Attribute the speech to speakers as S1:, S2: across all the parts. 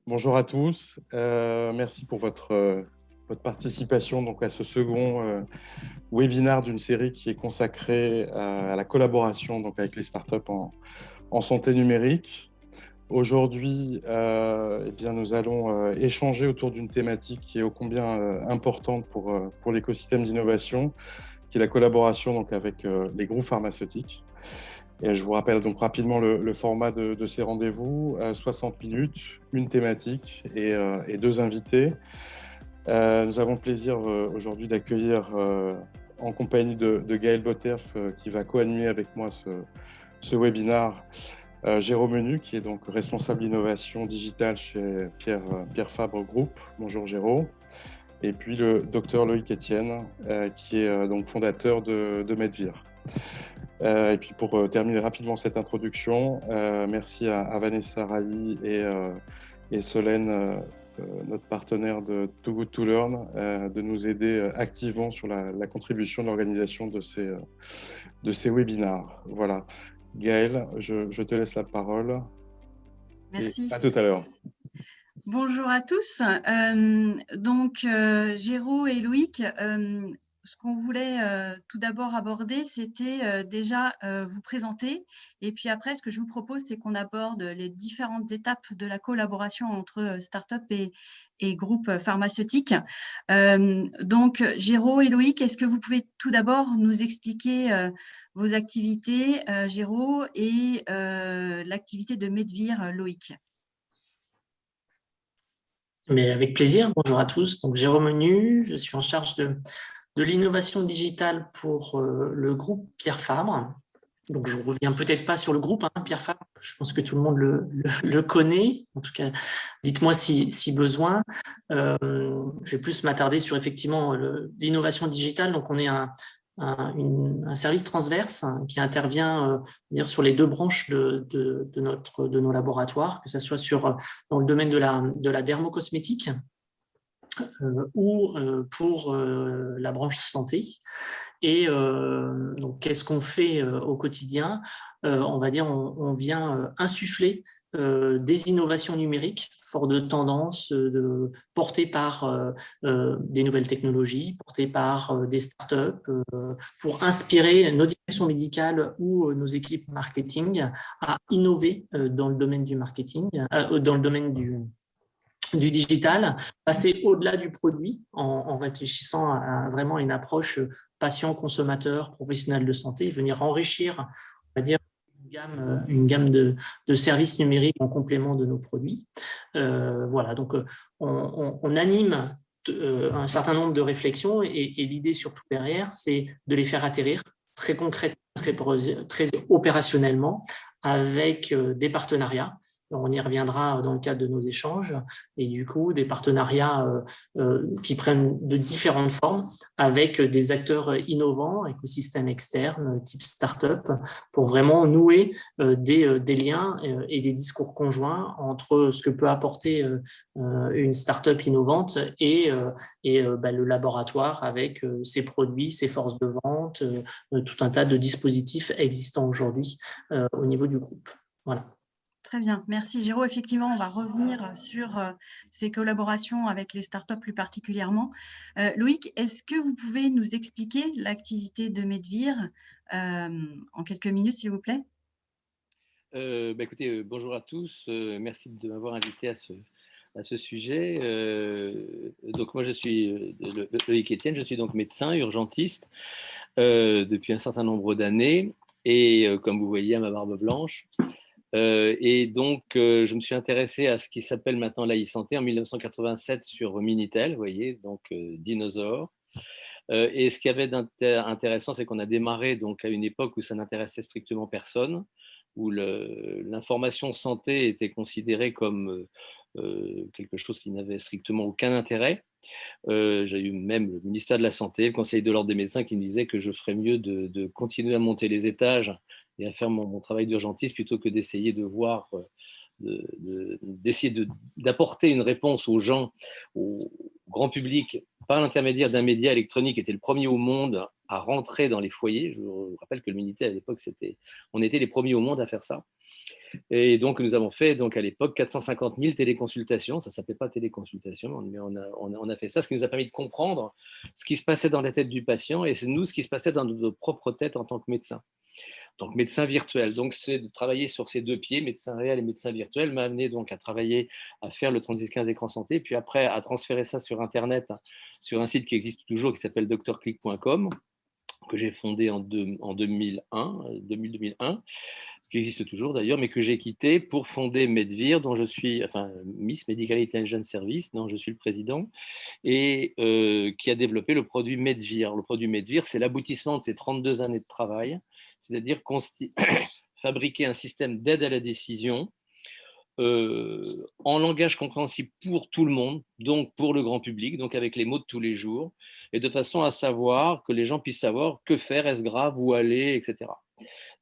S1: Bonjour à tous. Merci pour votre participation donc, à ce second webinaire d'une série qui est consacrée à la collaboration donc, avec les startups en santé numérique. Aujourd'hui, eh bien, nous allons échanger autour d'une thématique qui est ô combien importante pour l'écosystème d'innovation, qui est la collaboration donc, avec les groupes pharmaceutiques. Et je vous rappelle donc rapidement le format de ces rendez-vous, 60 minutes, une thématique et deux invités. Nous avons le plaisir aujourd'hui d'accueillir en compagnie de Gaël Botterf qui va co-animer avec moi ce webinaire, Jérôme Menu qui est donc responsable innovation digitale chez Pierre Fabre Group. Bonjour Jérôme. Et puis le docteur Loïc Etienne qui est donc fondateur de Medvir. Et puis pour terminer rapidement cette introduction, merci à Vanessa Railly et Solène, notre partenaire de Too Good To Learn, de nous aider activement sur la contribution de l'organisation de ces webinars. Voilà. Gaëlle, je te laisse la parole.
S2: Merci.
S1: Et à tout à l'heure.
S2: Bonjour à tous. Géraud et Loïc, ce qu'on voulait tout d'abord aborder, c'était déjà vous présenter. Et puis après, ce que je vous propose, c'est qu'on aborde les différentes étapes de la collaboration entre start-up et groupes pharmaceutiques. Géraud et Loïc, est-ce que vous pouvez tout d'abord nous expliquer vos activités, Géraud, et l'activité de Medvir, Loïc?
S3: Mais avec plaisir, bonjour à tous. Donc Jérôme Menu, je suis en charge de l'innovation digitale pour le groupe Pierre Fabre. Donc je ne reviens peut-être pas sur le groupe, Pierre Fabre, je pense que tout le monde le connaît. En tout cas, dites-moi si besoin. Je vais plus m'attarder sur effectivement l'innovation digitale. Donc on est un service transverse qui intervient sur les deux branches de nos laboratoires, que ce soit dans le domaine de la dermocosmétique ou pour la branche santé. Et donc, qu'est-ce qu'on fait au quotidien? On va dire, on vient insuffler des innovations numériques, fort de tendance, portées par des nouvelles technologies, portées par des startups, pour inspirer nos directions médicales ou nos équipes marketing à innover dans le domaine du marketing, dans le domaine du digital, passer au-delà du produit en réfléchissant à vraiment une approche patient, consommateur, professionnel de santé, venir enrichir, on va dire, une gamme de services numériques en complément de nos produits. Voilà, donc on anime un certain nombre de réflexions et l'idée surtout derrière, c'est de les faire atterrir très concrètement, très opérationnellement avec des partenariats. On y reviendra dans le cadre de nos échanges, et du coup des partenariats qui prennent de différentes formes avec des acteurs innovants, écosystèmes externes, type start-up, pour vraiment nouer des liens et des discours conjoints entre ce que peut apporter une start-up innovante et le laboratoire avec ses produits, ses forces de vente, tout un tas de dispositifs existants aujourd'hui au niveau du groupe. Voilà.
S2: Très bien, merci Géraud. Effectivement, on va revenir sur ces collaborations avec les startups plus particulièrement. Loïc, est-ce que vous pouvez nous expliquer l'activité de Medvir en quelques minutes, s'il vous plaît?
S4: Écoutez, bonjour à tous. Merci de m'avoir invité à ce sujet. Donc moi, je suis Loïc Etienne, je suis donc médecin urgentiste depuis un certain nombre d'années. Et comme vous voyez à ma barbe blanche, et donc, je me suis intéressé à ce qui s'appelle maintenant l'e-santé en 1987 sur Minitel, vous voyez, donc dinosaure. Et ce qui avait d'intéressant, c'est qu'on a démarré donc à une époque où ça n'intéressait strictement personne, où l'information santé était considérée comme quelque chose qui n'avait strictement aucun intérêt. J'ai eu même le ministère de la Santé, le Conseil de l'Ordre des médecins qui me disait que je ferais mieux de continuer à monter les étages et à faire mon travail d'urgentiste plutôt que d'essayer de voir d'essayer d'apporter une réponse aux gens, au grand public, par l'intermédiaire d'un média électronique qui était le premier au monde à rentrer dans les foyers. Je vous rappelle que le Minitel, à l'époque, on était les premiers au monde à faire ça. Et donc, nous avons fait donc, à l'époque 450 000 téléconsultations. Ça ne s'appelait pas téléconsultation, mais on a fait ça, ce qui nous a permis de comprendre ce qui se passait dans la tête du patient et nous, ce qui se passait dans notre propre tête en tant que médecin. Donc, médecin virtuel. Donc, c'est de travailler sur ces deux pieds, médecin réel et médecin virtuel, m'a amené donc à travailler, à faire le 3615 écran santé, puis après à transférer ça sur Internet, sur un site qui existe toujours, qui s'appelle drclick.com, que j'ai fondé en 2001, qui existe toujours d'ailleurs, mais que j'ai quitté pour fonder Medvir, dont je suis, enfin, Miss Medical Intelligence Service, dont je suis le président, et qui a développé le produit Medvir. Le produit Medvir, c'est l'aboutissement de ces 32 années de travail, c'est-à-dire fabriquer un système d'aide à la décision en langage compréhensible pour tout le monde, donc pour le grand public, donc avec les mots de tous les jours, et de façon à savoir, que les gens puissent savoir que faire, est-ce grave, où aller, etc.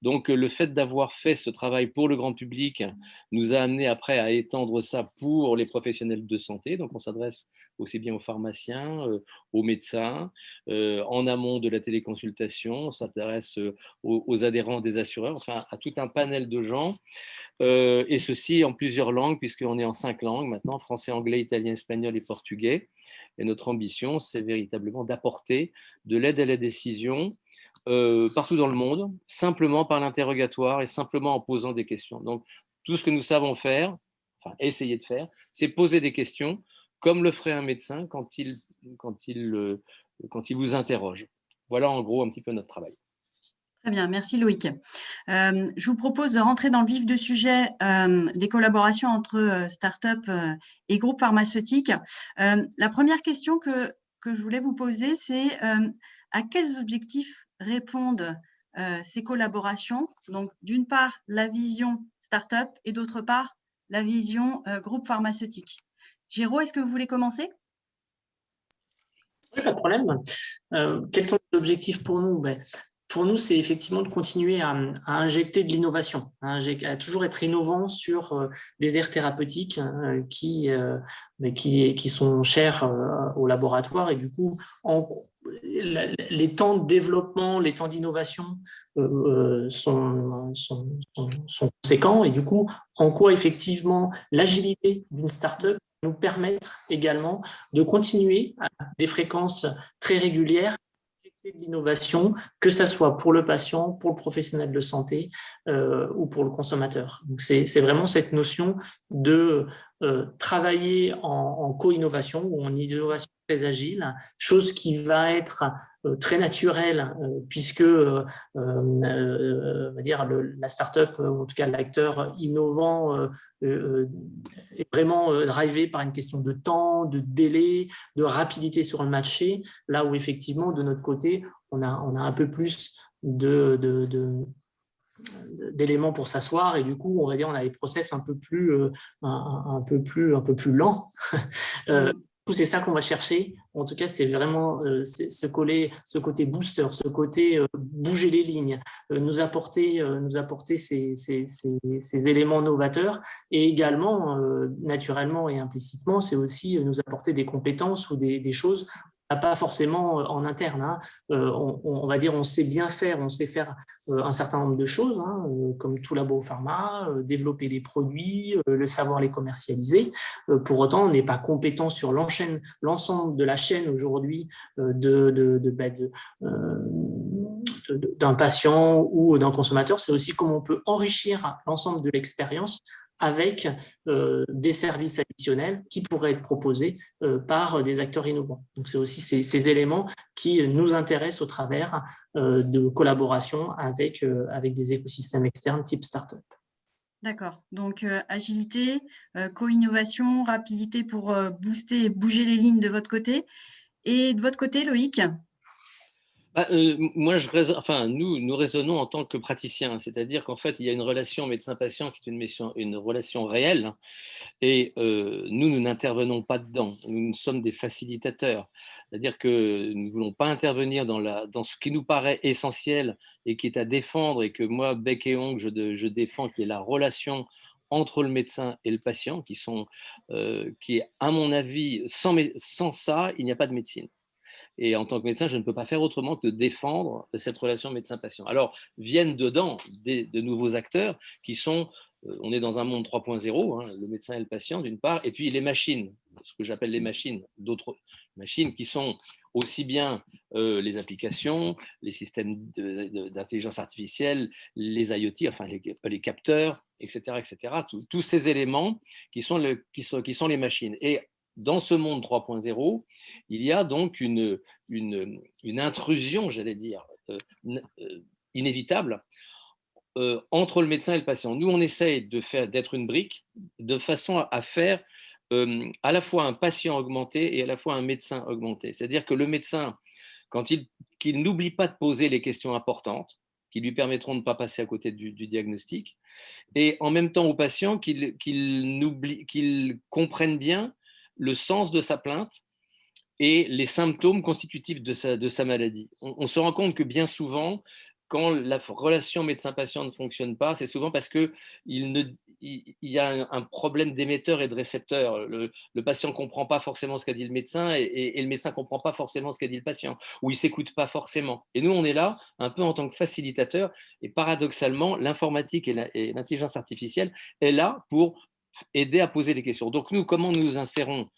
S4: Donc, le fait d'avoir fait ce travail pour le grand public nous a amené après à étendre ça pour les professionnels de santé. Donc, on s'adresse aussi bien aux pharmaciens, aux médecins, en amont de la téléconsultation, on s'intéresse aux adhérents des assureurs, enfin à tout un panel de gens, et ceci en plusieurs langues, puisqu'on est en 5 langues maintenant, français, anglais, italien, espagnol et portugais. Et notre ambition, c'est véritablement d'apporter de l'aide à la décision partout dans le monde, simplement par l'interrogatoire et simplement en posant des questions. Donc, tout ce que nous savons faire, enfin essayer de faire, c'est poser des questions, comme le ferait un médecin quand il vous interroge. Voilà en gros un petit peu notre travail.
S2: Très bien, merci Loïc. Je vous propose de rentrer dans le vif du sujet des collaborations entre start-up et groupes pharmaceutiques. La première question que je voulais vous poser, c'est à quels objectifs répondent ces collaborations? Donc, d'une part, la vision start-up et d'autre part, la vision groupe pharmaceutique. Géraud, est-ce que vous voulez commencer?
S3: Oui, pas de problème. Quels sont les objectifs pour nous? Pour nous, c'est effectivement de continuer à injecter de l'innovation, à toujours être innovant sur des aires thérapeutiques qui sont chères au laboratoire. Et du coup, les temps de développement, les temps d'innovation sont conséquents. Et du coup, en quoi effectivement l'agilité d'une start-up nous permettre également de continuer à des fréquences très régulières de l'innovation, que ce soit pour le patient, pour le professionnel de santé ou pour le consommateur. Donc c'est vraiment cette notion de travailler en co-innovation ou en innovation très agile, chose qui va être très naturelle puisque on va dire la start-up, ou en tout cas l'acteur innovant est vraiment drivé par une question de temps, de délai, de rapidité sur le marché, là où effectivement de notre côté on a un peu plus d'éléments pour s'asseoir et du coup on va dire on a des process un peu plus lents. C'est ça qu'on va chercher. En tout cas, c'est vraiment ce côté booster, ce côté bouger les lignes, nous apporter ces éléments novateurs et également, naturellement et implicitement, c'est aussi nous apporter des compétences ou des choses pas forcément en interne. Hein. On va dire on sait bien faire, on sait faire un certain nombre de choses, hein, comme tout labo pharma, développer les produits, le savoir les commercialiser. Pour autant, on n'est pas compétent sur l'ensemble de la chaîne aujourd'hui d'un patient ou d'un consommateur. C'est aussi comment on peut enrichir l'ensemble de l'expérience avec des services additionnels qui pourraient être proposés par des acteurs innovants. Donc, c'est aussi ces éléments qui nous intéressent au travers de collaboration avec des écosystèmes externes type start-up.
S2: D'accord. Donc, agilité, co-innovation, rapidité pour booster et bouger les lignes de votre côté. Et de votre côté, Loïc?
S4: Moi, nous raisonnons en tant que praticiens, c'est-à-dire qu'en fait, il y a une relation médecin-patient qui est une relation réelle, et nous n'intervenons pas dedans. Nous sommes des facilitateurs, c'est-à-dire que nous ne voulons pas intervenir dans ce qui nous paraît essentiel et qui est à défendre, et que moi, bec et ongle, je défends, qui est la relation entre le médecin et le patient, qui est, à mon avis, sans ça, il n'y a pas de médecine. Et en tant que médecin, je ne peux pas faire autrement que de défendre cette relation médecin-patient. Alors, viennent dedans de nouveaux acteurs qui sont, on est dans un monde 3.0, hein, le médecin et le patient d'une part, et puis les machines, ce que j'appelle les machines, d'autres machines qui sont aussi bien les applications, les systèmes d'intelligence artificielle, les IoT, enfin les capteurs, etc., etc. Tous ces éléments qui sont les machines. Et dans ce monde 3.0, il y a donc une intrusion, j'allais dire, inévitable entre le médecin et le patient. Nous, on essaye d'être une brique de façon à faire à la fois un patient augmenté et à la fois un médecin augmenté. C'est-à-dire que le médecin, qu'il n'oublie pas de poser les questions importantes, qui lui permettront de ne pas passer à côté du diagnostic, et en même temps au patient qu'il comprenne bien le sens de sa plainte et les symptômes constitutifs de sa maladie. On se rend compte que bien souvent, quand la relation médecin-patient ne fonctionne pas, c'est souvent parce qu'il y a un problème d'émetteur et de récepteur. Le patient ne comprend pas forcément ce qu'a dit le médecin et le médecin ne comprend pas forcément ce qu'a dit le patient, ou il ne s'écoute pas forcément. Et nous, on est là un peu en tant que facilitateur, et paradoxalement, l'informatique et l'intelligence artificielle est là pour aider à poser des questions. Donc nous, comment nous insérons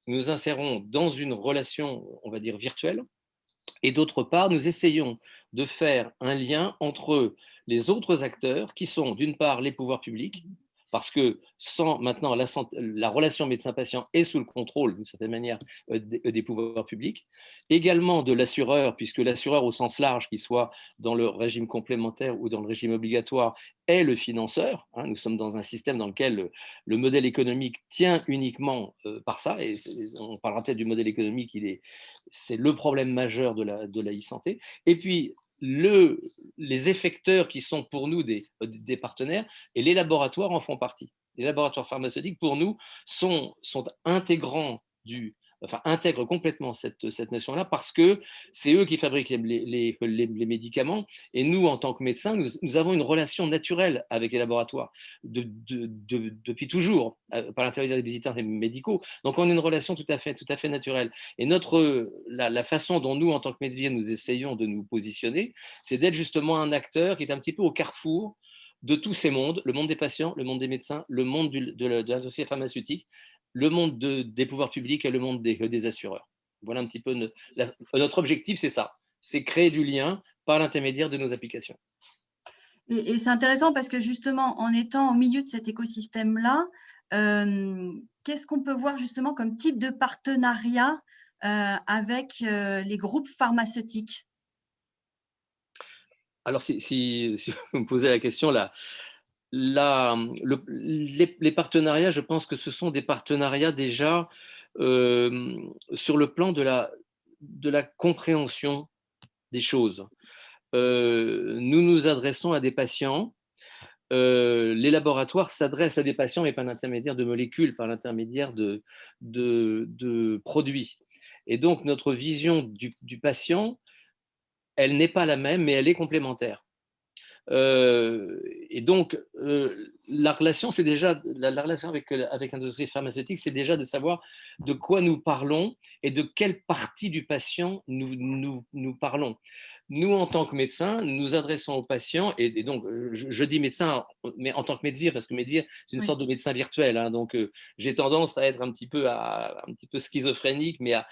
S4: dans une relation, on va dire, virtuelle, et d'autre part, nous essayons de faire un lien entre les autres acteurs qui sont d'une part les pouvoirs publics, parce que maintenant la relation médecin-patient est sous le contrôle d'une certaine manière des pouvoirs publics, également de l'assureur, puisque l'assureur au sens large, qu'il soit dans le régime complémentaire ou dans le régime obligatoire, est le financeur. Nous sommes dans un système dans lequel le modèle économique tient uniquement par ça, et on parlera peut-être du modèle économique, c'est le problème majeur de la e-santé. Et puis, les effecteurs qui sont pour nous des partenaires, et les laboratoires en font partie. Les laboratoires pharmaceutiques, pour nous, sont intégrants intègrent complètement cette notion-là, parce que c'est eux qui fabriquent les médicaments, et nous, en tant que médecins, nous avons une relation naturelle avec les laboratoires depuis toujours, par l'intermédiaire des visiteurs médicaux. Donc, on a une relation tout à fait naturelle. Et la façon dont nous, en tant que Medvir, nous essayons de nous positionner, c'est d'être justement un acteur qui est un petit peu au carrefour de tous ces mondes, le monde des patients, le monde des médecins, le monde de l'industrie pharmaceutique, le monde des pouvoirs publics et le monde des assureurs. Voilà un petit peu notre objectif, c'est ça, c'est créer du lien par l'intermédiaire de nos applications.
S2: Et c'est intéressant parce que justement, en étant au milieu de cet écosystème-là, qu'est-ce qu'on peut voir justement comme type de partenariat avec les groupes pharmaceutiques?
S4: Alors, si vous me posez la question, les partenariats, je pense que ce sont des partenariats déjà sur le plan de la compréhension des choses. Nous nous adressons à des patients. Les laboratoires s'adressent à des patients, mais par l'intermédiaire de molécules, par l'intermédiaire de produits. Et donc, notre vision du patient, elle n'est pas la même, mais elle est complémentaire. Et donc, la relation, c'est déjà la relation avec l'industrie pharmaceutique, c'est déjà de savoir de quoi nous parlons et de quelle partie du patient nous parlons. Nous, en tant que médecins, nous adressons aux patients, et donc, je dis médecin, mais en tant que Medvir, parce que Medvir, c'est une sorte de médecin virtuel. Donc, j'ai tendance à être un petit peu schizophrénique, mais à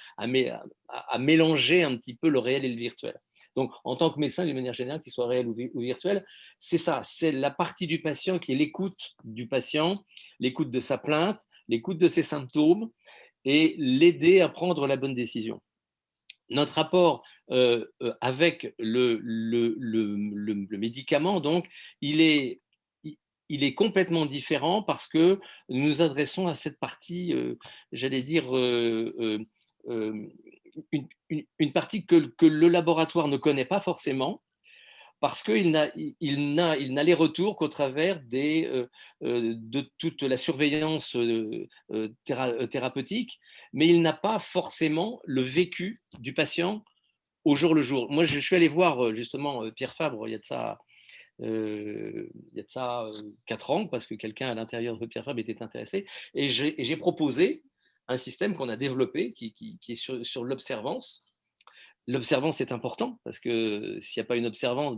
S4: mélanger un petit peu le réel et le virtuel. Donc, en tant que médecin, d'une manière générale, qu'il soit réel ou virtuel, c'est ça, c'est la partie du patient qui est l'écoute du patient, l'écoute de sa plainte, l'écoute de ses symptômes, et l'aider à prendre la bonne décision. Notre rapport avec le médicament, donc, il est complètement différent, parce que nous nous adressons à cette partie, j'allais dire, une partie que le laboratoire ne connaît pas forcément, parce qu'il n'a les retours qu'au travers de toute la surveillance thérapeutique, mais il n'a pas forcément le vécu du patient au jour le jour. Moi, je suis allé voir justement Pierre Fabre il y a de ça il y a de ça 4 ans, parce que quelqu'un à l'intérieur de Pierre Fabre était intéressé. Et j'ai proposé un système qu'on a développé qui est sur l'observance. L'observance est important parce que s'il n'y a pas une observance,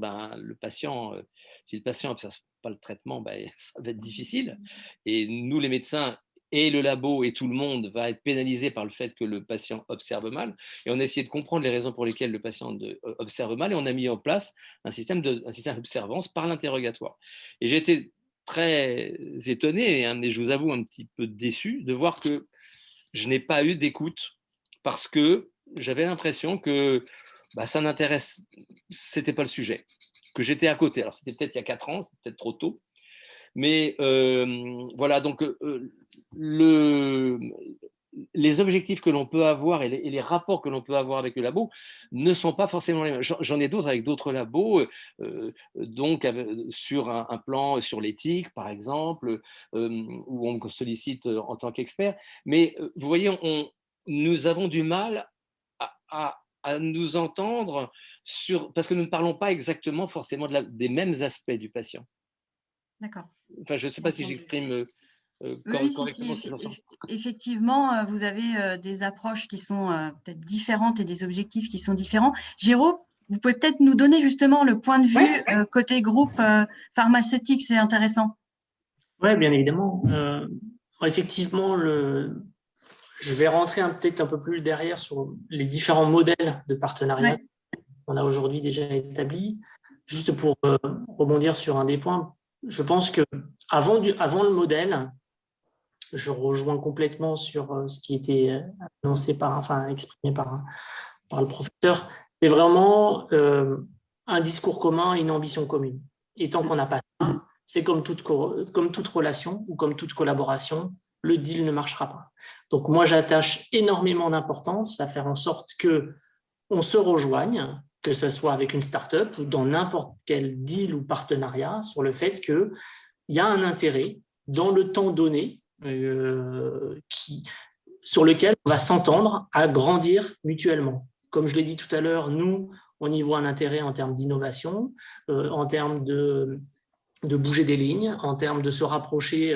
S4: si le patient n'observe pas le traitement, ça va être difficile. Et nous, les médecins, et le labo et tout le monde va être pénalisé par le fait que le patient observe mal. Et on a essayé de comprendre les raisons pour lesquelles le patient observe mal et on a mis en place un système d'observance par l'interrogatoire. Et j'ai été très étonné et je vous avoue un petit peu déçu de voir que je n'ai pas eu d'écoute parce que j'avais l'impression que ça n'intéresse, c'était pas le sujet, que j'étais à côté. Alors c'était peut-être il y a 4 ans, c'est peut-être trop tôt, mais voilà, donc les objectifs que l'on peut avoir et les rapports que l'on peut avoir avec le labo ne sont pas forcément les mêmes. J'en ai d'autres avec d'autres labos, donc sur un plan sur l'éthique, par exemple, où on me sollicite en tant qu'expert. Mais vous voyez, nous avons du mal à nous entendre parce que nous ne parlons pas exactement forcément des mêmes aspects du patient.
S2: D'accord.
S4: Enfin, je ne sais pas si j'exprime correctement.
S2: Effectivement, vous avez des approches qui sont peut-être différentes et des objectifs qui sont différents. Jérôme, vous pouvez peut-être nous donner justement le point de vue côté groupe pharmaceutique, c'est intéressant.
S3: Oui, bien évidemment. Effectivement, je vais rentrer peut-être un peu plus derrière sur les différents modèles de partenariat qu'on a aujourd'hui déjà établis. Juste pour rebondir sur un des points, je pense qu'avant le modèle, je rejoins complètement sur ce qui était annoncé exprimé par le professeur. C'est vraiment un discours commun et une ambition commune. Et tant qu'on n'a pas ça, c'est comme toute relation ou comme toute collaboration, le deal ne marchera pas. Donc moi, j'attache énormément d'importance à faire en sorte qu'on se rejoigne, que ce soit avec une start-up ou dans n'importe quel deal ou partenariat, sur le fait qu'il y a un intérêt dans le temps donné sur lequel on va s'entendre à grandir mutuellement. Comme je l'ai dit tout à l'heure, nous, on y voit un intérêt en termes d'innovation, en termes de bouger des lignes, en termes de se rapprocher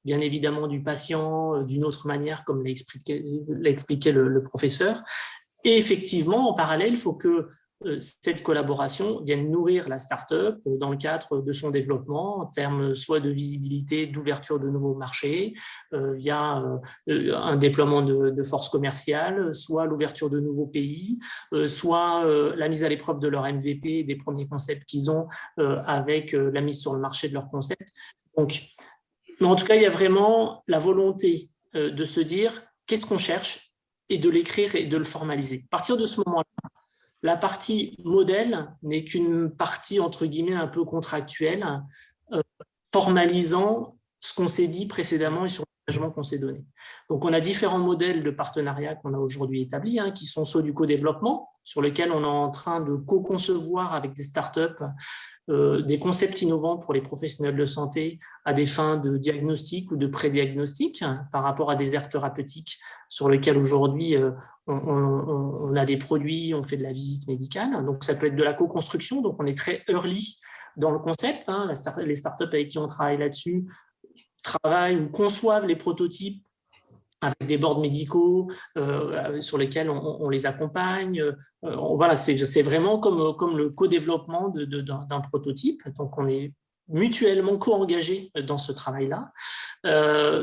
S3: bien évidemment du patient d'une autre manière, comme l'a expliqué le professeur. Et effectivement, en parallèle, il faut que cette collaboration vienne nourrir la start-up dans le cadre de son développement, en termes soit de visibilité, d'ouverture de nouveaux marchés, via un déploiement de forces commerciales, soit l'ouverture de nouveaux pays, soit la mise à l'épreuve de leur MVP, des premiers concepts qu'ils ont avec la mise sur le marché de leurs concepts. Donc, mais en tout cas, il y a vraiment la volonté de se dire qu'est-ce qu'on cherche et de l'écrire et de le formaliser. À partir de ce moment-là, la partie modèle n'est qu'une partie, entre guillemets, un peu contractuelle, formalisant ce qu'on s'est dit précédemment et sur l'engagement qu'on s'est donné. Donc, on a différents modèles de partenariat qu'on a aujourd'hui établis, qui sont ceux du co-développement, sur lesquels on est en train de co-concevoir avec des startups des concepts innovants pour les professionnels de santé à des fins de diagnostic ou de pré-diagnostic par rapport à des aires thérapeutiques sur lesquelles aujourd'hui on a des produits, on fait de la visite médicale. Donc, ça peut être de la co-construction. Donc, on est très early dans le concept. Les startups avec qui on travaille là-dessus travaillent ou conçoivent les prototypes avec des boards médicaux sur lesquels on les accompagne. Voilà, c'est vraiment comme le co-développement d'un prototype. Donc, on est mutuellement co-engagés dans ce travail-là.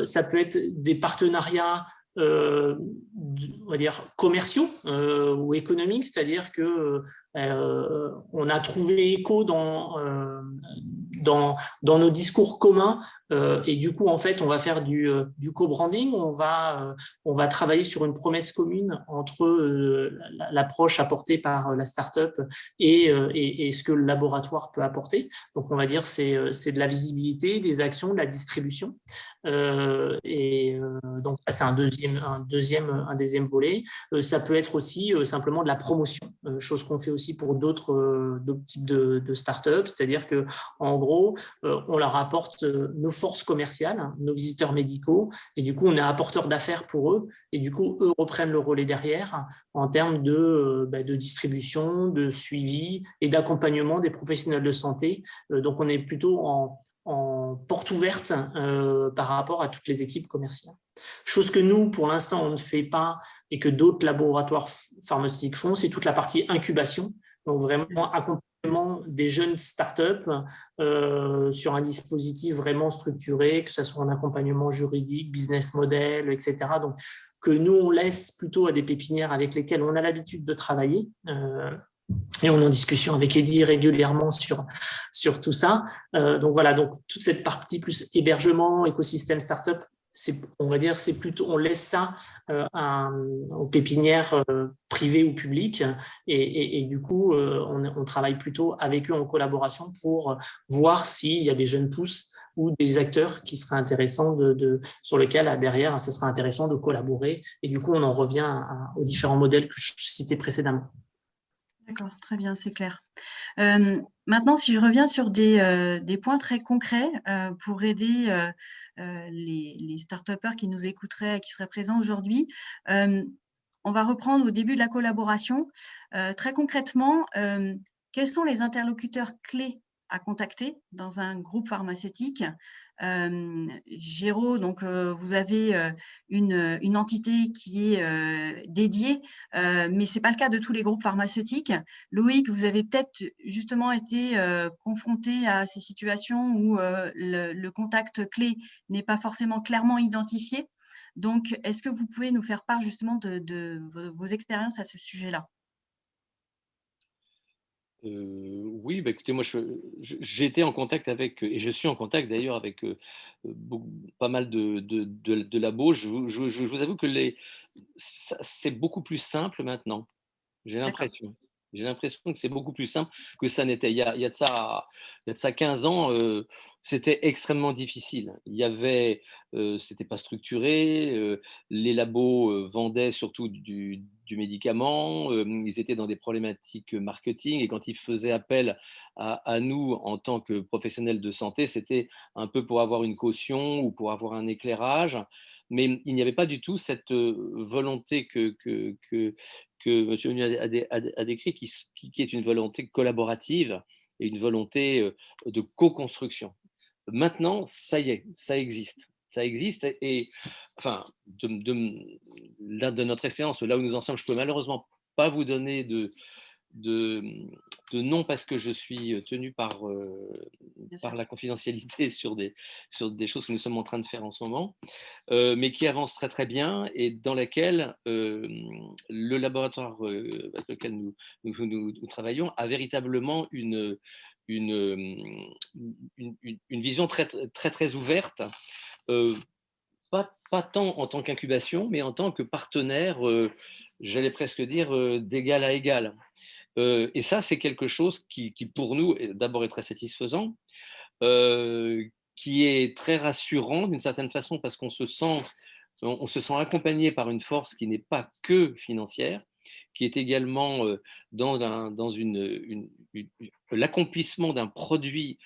S3: Ça peut être des partenariats on va dire commerciaux ou économiques, c'est-à-dire que on a trouvé écho dans nos discours communs et du coup en fait on va faire du co-branding, on va travailler sur une promesse commune entre l'approche apportée par la start-up et ce que le laboratoire peut apporter. Donc on va dire c'est de la visibilité, des actions, de la distribution. Donc c'est un deuxième volet. Ça peut être aussi simplement de la promotion, chose qu'on fait aussi pour d'autres types de startups, c'est-à-dire que en gros on leur apporte nos force commerciale, hein, nos visiteurs médicaux, et du coup, on est apporteur d'affaires pour eux, et du coup, eux reprennent le relais derrière en termes de distribution, de suivi et d'accompagnement des professionnels de santé. Donc, on est plutôt en porte ouverte par rapport à toutes les équipes commerciales. Chose que nous, pour l'instant, on ne fait pas et que d'autres laboratoires pharmaceutiques font, c'est toute la partie incubation, donc vraiment accompagnement des jeunes startups sur un dispositif vraiment structuré, que ce soit un accompagnement juridique, business model, etc. Donc, que nous, on laisse plutôt à des pépinières avec lesquelles on a l'habitude de travailler. Et on est en discussion avec Eddy régulièrement sur tout ça. Donc voilà, donc toute cette partie plus hébergement, écosystème startup, on va dire, c'est plutôt, on laisse ça aux pépinières privées ou publiques, et du coup, on travaille plutôt avec eux en collaboration pour voir s'il y a des jeunes pousses ou des acteurs qui seraient intéressants sur lesquels derrière, ce serait intéressant de collaborer. Et du coup, on en revient aux différents modèles que je citais précédemment.
S2: D'accord, très bien, c'est clair. Maintenant, si je reviens sur des points très concrets pour aider les start-upers qui nous écouteraient, qui seraient présents aujourd'hui, on va reprendre au début de la collaboration. Très concrètement, quels sont les interlocuteurs clés à contacter dans un groupe pharmaceutique? Géraud, donc vous avez une entité qui est dédiée, mais ce n'est pas le cas de tous les groupes pharmaceutiques. Loïc, vous avez peut-être justement été confronté à ces situations où le contact clé n'est pas forcément clairement identifié. Donc, est-ce que vous pouvez nous faire part justement de vos expériences à ce sujet-là?
S4: Oui, bah écoutez, moi j'ai été en contact avec, et je suis en contact d'ailleurs avec pas mal de labos. Je vous avoue que c'est beaucoup plus simple maintenant, j'ai l'impression. J'ai l'impression que c'est beaucoup plus simple que ça n'était. Il y a de ça 15 ans, c'était extrêmement difficile. C'était pas structuré, les labos vendaient surtout du médicament, ils étaient dans des problématiques marketing, et quand ils faisaient appel à nous en tant que professionnels de santé, c'était un peu pour avoir une caution ou pour avoir un éclairage, mais il n'y avait pas du tout cette volonté que M. Menu a décrit, qui est une volonté collaborative et une volonté de co-construction. Maintenant, ça y est, ça existe. Ça existe, et enfin, de notre expérience, là où nous en sommes, je ne peux malheureusement pas vous donner de nom parce que je suis tenu par la confidentialité sur des choses que nous sommes en train de faire en ce moment, mais qui avance très très bien, et dans laquelle le laboratoire avec lequel nous travaillons a véritablement une vision très très très ouverte, pas tant en tant qu'incubation, mais en tant que partenaire, j'allais presque dire d'égal à égal. Et ça, c'est quelque chose qui pour nous, d'abord est très satisfaisant, qui est très rassurant d'une certaine façon, parce qu'on se sent accompagné par une force qui n'est pas que financière, qui est également dans l'accomplissement d'un produit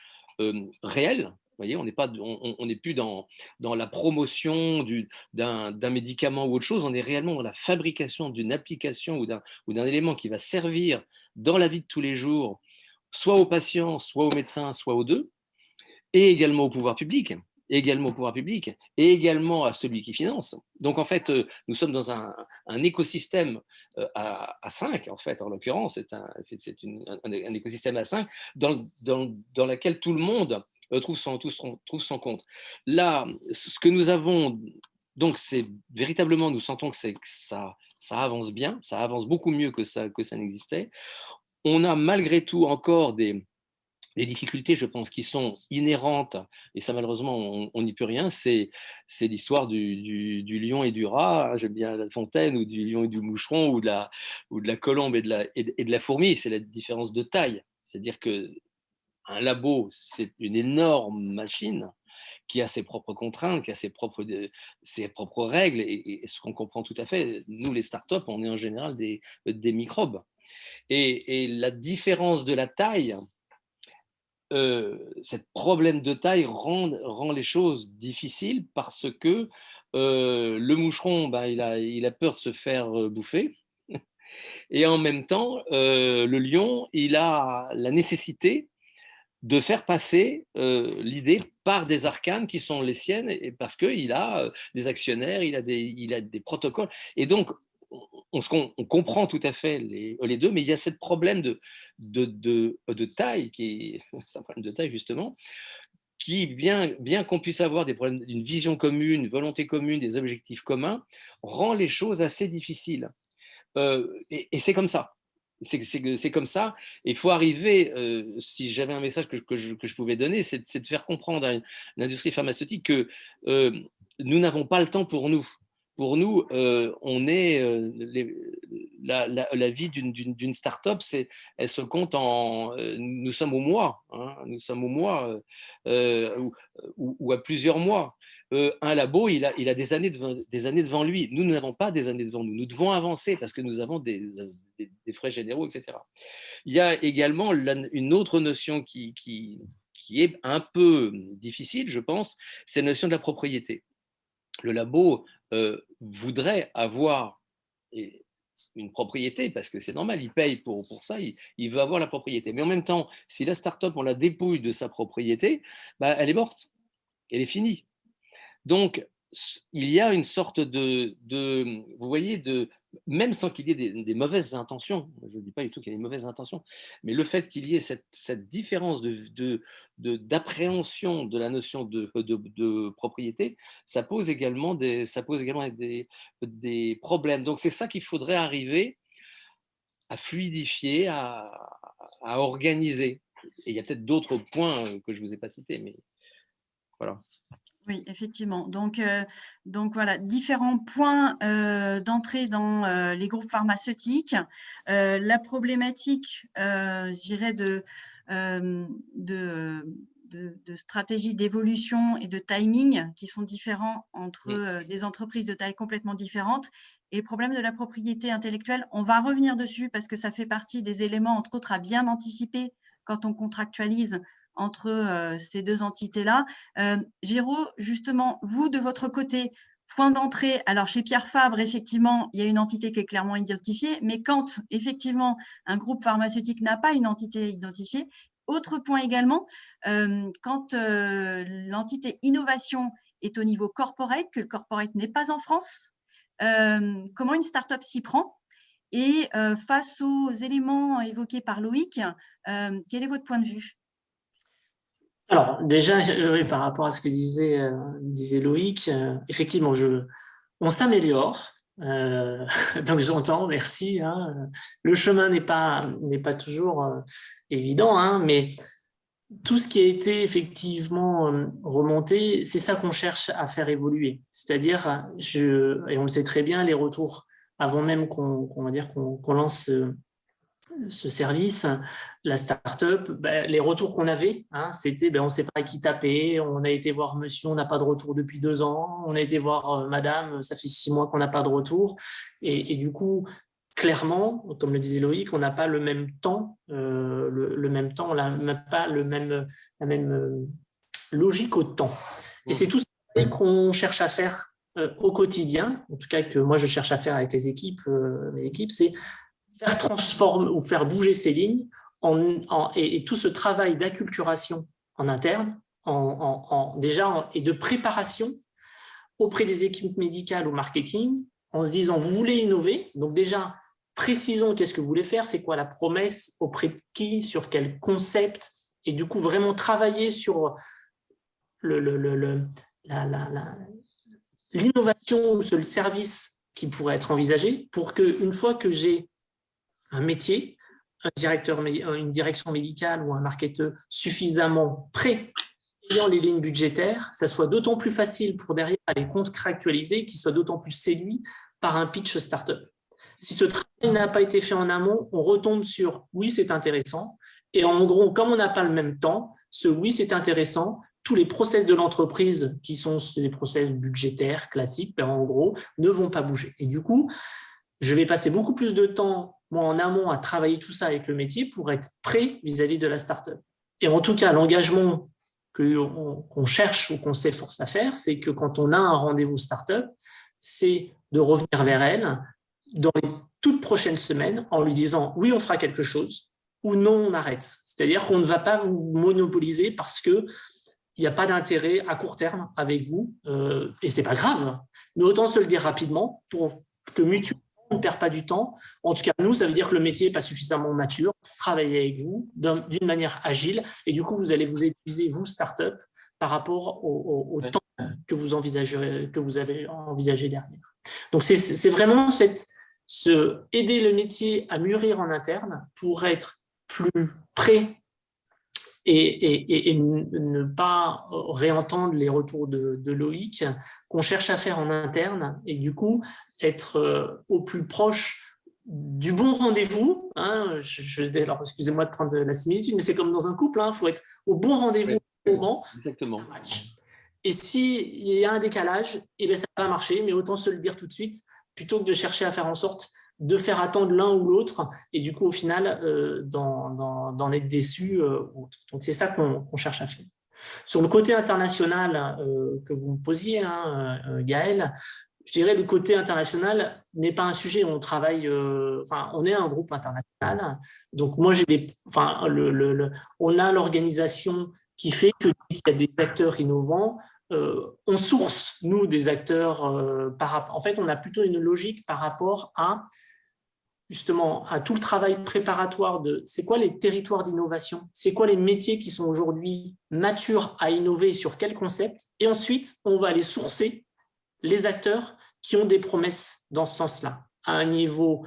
S4: réel. Vous voyez, on n'est plus dans la promotion d'un médicament ou autre chose, on est réellement dans la fabrication d'une application ou d'un élément qui va servir dans la vie de tous les jours, soit aux patients, soit aux médecins, soit aux deux, et également au pouvoir public, et également à celui qui finance. Donc en fait, nous sommes dans un écosystème à 5, en fait, en l'occurrence, c'est un écosystème à 5 dans lequel tout le monde trouve son compte. Là, ce que nous avons, donc c'est véritablement, nous sentons que ça avance bien, ça avance beaucoup mieux que ça n'existait. On a malgré tout encore des difficultés, je pense, qui sont inhérentes, et ça malheureusement on n'y peut rien, c'est l'histoire du lion et du rat, hein, j'aime bien La Fontaine, ou du lion et du moucheron, ou de la colombe et de la fourmi, c'est la différence de taille. C'est-à-dire qu'un labo, c'est une énorme machine qui a ses propres contraintes, qui a ses propres règles, et ce qu'on comprend tout à fait, nous les startups, on est en général des microbes. Et la différence de la taille cette problème de taille rend les choses difficiles parce que le moucheron, il a peur de se faire bouffer. Et en même temps, le lion, il a la nécessité de faire passer l'idée par des arcanes qui sont les siennes, et parce qu'il a des actionnaires, il a des protocoles. Et donc, on comprend tout à fait les deux, mais il y a ce problème de taille, c'est un problème de taille justement, qui, bien qu'on puisse avoir des problèmes, une vision commune, une volonté commune, des objectifs communs, rend les choses assez difficiles. Et c'est comme ça. C'est comme ça. Il faut arriver, si j'avais un message que je pouvais donner, c'est de faire comprendre à l'industrie pharmaceutique que nous n'avons pas le temps pour nous. Pour nous, on est la vie d'une start-up, elle se compte en. Nous sommes au mois, hein, nous sommes au mois ou à plusieurs mois. Un labo, il a des années devant lui. Nous n'avons pas des années devant nous. Nous devons avancer parce que nous avons des frais généraux, etc. Il y a également une autre notion qui est un peu difficile, je pense, c'est la notion de la propriété. Le labo voudrait avoir une propriété, parce que c'est normal, il paye pour ça, il veut avoir la propriété. Mais en même temps, si la start-up, on la dépouille de sa propriété, elle est morte, elle est finie. Donc, il y a une sorte vous voyez, même sans qu'il y ait des mauvaises intentions, je ne dis pas du tout qu'il y ait des mauvaises intentions, mais le fait qu'il y ait cette différence d'appréhension de la notion de propriété, ça pose également des problèmes. Donc, c'est ça qu'il faudrait arriver à fluidifier, à organiser. Et il y a peut-être d'autres points que je ne vous ai pas cités, mais voilà.
S2: Oui, effectivement. Donc voilà, différents points d'entrée dans les groupes pharmaceutiques. La problématique, je dirais, de stratégie d'évolution et de timing qui sont différents entre des entreprises de taille complètement différentes. Et le problème de la propriété intellectuelle, on va revenir dessus parce que ça fait partie des éléments, entre autres, à bien anticiper quand on contractualise entre ces deux entités-là. Géraud, justement, vous, de votre côté, point d'entrée, alors chez Pierre Fabre, effectivement, il y a une entité qui est clairement identifiée, mais quand, effectivement, un groupe pharmaceutique n'a pas une entité identifiée, autre point également, quand l'entité innovation est au niveau corporate, que le corporate n'est pas en France, comment une start-up s'y prend? Et face aux éléments évoqués par Loïc, quel est votre point de vue?
S3: Alors, déjà, oui, par rapport à ce que disait Loïc, effectivement, on s'améliore. Donc, j'entends, merci. Hein. Le chemin n'est pas toujours évident, hein, mais tout ce qui a été effectivement remonté, c'est ça qu'on cherche à faire évoluer. C'est-à-dire, et on le sait très bien, les retours, avant même qu'on lance ce service, la start-up, les retours qu'on avait, hein, c'était on ne sait pas à qui taper, on a été voir monsieur, on n'a pas de retour depuis 2 ans, on a été voir madame, ça fait 6 mois qu'on n'a pas de retour. Et du coup, clairement, comme le disait Loïc, on n'a pas le même temps, le même temps, on n'a pas la même logique au temps. Et c'est tout ça qu'on cherche à faire au quotidien, en tout cas que moi je cherche à faire avec les équipes, mes équipes, c'est faire transformer ou faire bouger ces lignes et tout ce travail d'acculturation en interne, et de préparation auprès des équipes médicales au marketing, en se disant, vous voulez innover, donc déjà, précisons qu'est-ce que vous voulez faire, c'est quoi la promesse, auprès de qui, sur quel concept, et du coup, vraiment travailler sur l'innovation ou le service qui pourrait être envisagé pour qu'une fois que j'ai un métier, une direction médicale ou un marketeur suffisamment prêt, ayant les lignes budgétaires, ça soit d'autant plus facile pour derrière les contractualiser, qu'ils soient d'autant plus séduits par un pitch startup. Si ce travail n'a pas été fait en amont, on retombe sur oui, c'est intéressant. Et en gros, comme on n'a pas le même temps, ce oui, c'est intéressant, tous les process de l'entreprise qui sont des process budgétaires classiques, en gros, ne vont pas bouger. Et du coup, je vais passer beaucoup plus de temps, moi, en amont, à travailler tout ça avec le métier pour être prêt vis-à-vis de la startup. Et en tout cas, l'engagement qu'on cherche ou qu'on s'efforce à faire, c'est que quand on a un rendez-vous startup, c'est de revenir vers elle dans les toutes prochaines semaines en lui disant oui, on fera quelque chose ou non, on arrête. C'est-à-dire qu'on ne va pas vous monopoliser parce qu'il n'y a pas d'intérêt à court terme avec vous, et ce n'est pas grave, mais autant se le dire rapidement pour que mutuellement on ne perd pas du temps. En tout cas, nous, ça veut dire que le métier n'est pas suffisamment mature pour travailler avec vous d'une manière agile, et du coup, vous allez vous épuiser, vous, start-up, par rapport au temps que vous avez envisagé derrière. Donc, c'est vraiment aider le métier à mûrir en interne pour être plus prêt et ne pas réentendre les retours de Loïc qu'on cherche à faire en interne, et du coup être au plus proche du bon rendez-vous. Hein, alors, excusez-moi de prendre la similitude, mais c'est comme dans un couple, il faut être au bon rendez-vous au moment.
S4: Exactement.
S3: Et s'il y a un décalage, eh bien, ça va marcher, mais autant se le dire tout de suite, plutôt que de chercher à faire en sorte de faire attendre l'un ou l'autre, et du coup, au final, d'en être déçu. Donc, c'est ça qu'on cherche à faire. Sur le côté international que vous me posiez, Gaël, je dirais le côté international n'est pas un sujet. On travaille, on est un groupe international. Donc, moi, on a l'organisation qui fait que dès qu'il y a des acteurs innovants, on source, nous, des acteurs. En fait, on a plutôt une logique par rapport justement à tout le travail préparatoire de c'est quoi les territoires d'innovation, c'est quoi les métiers qui sont aujourd'hui matures à innover, sur quel concept, et ensuite on va aller sourcer les acteurs qui ont des promesses dans ce sens-là, à un niveau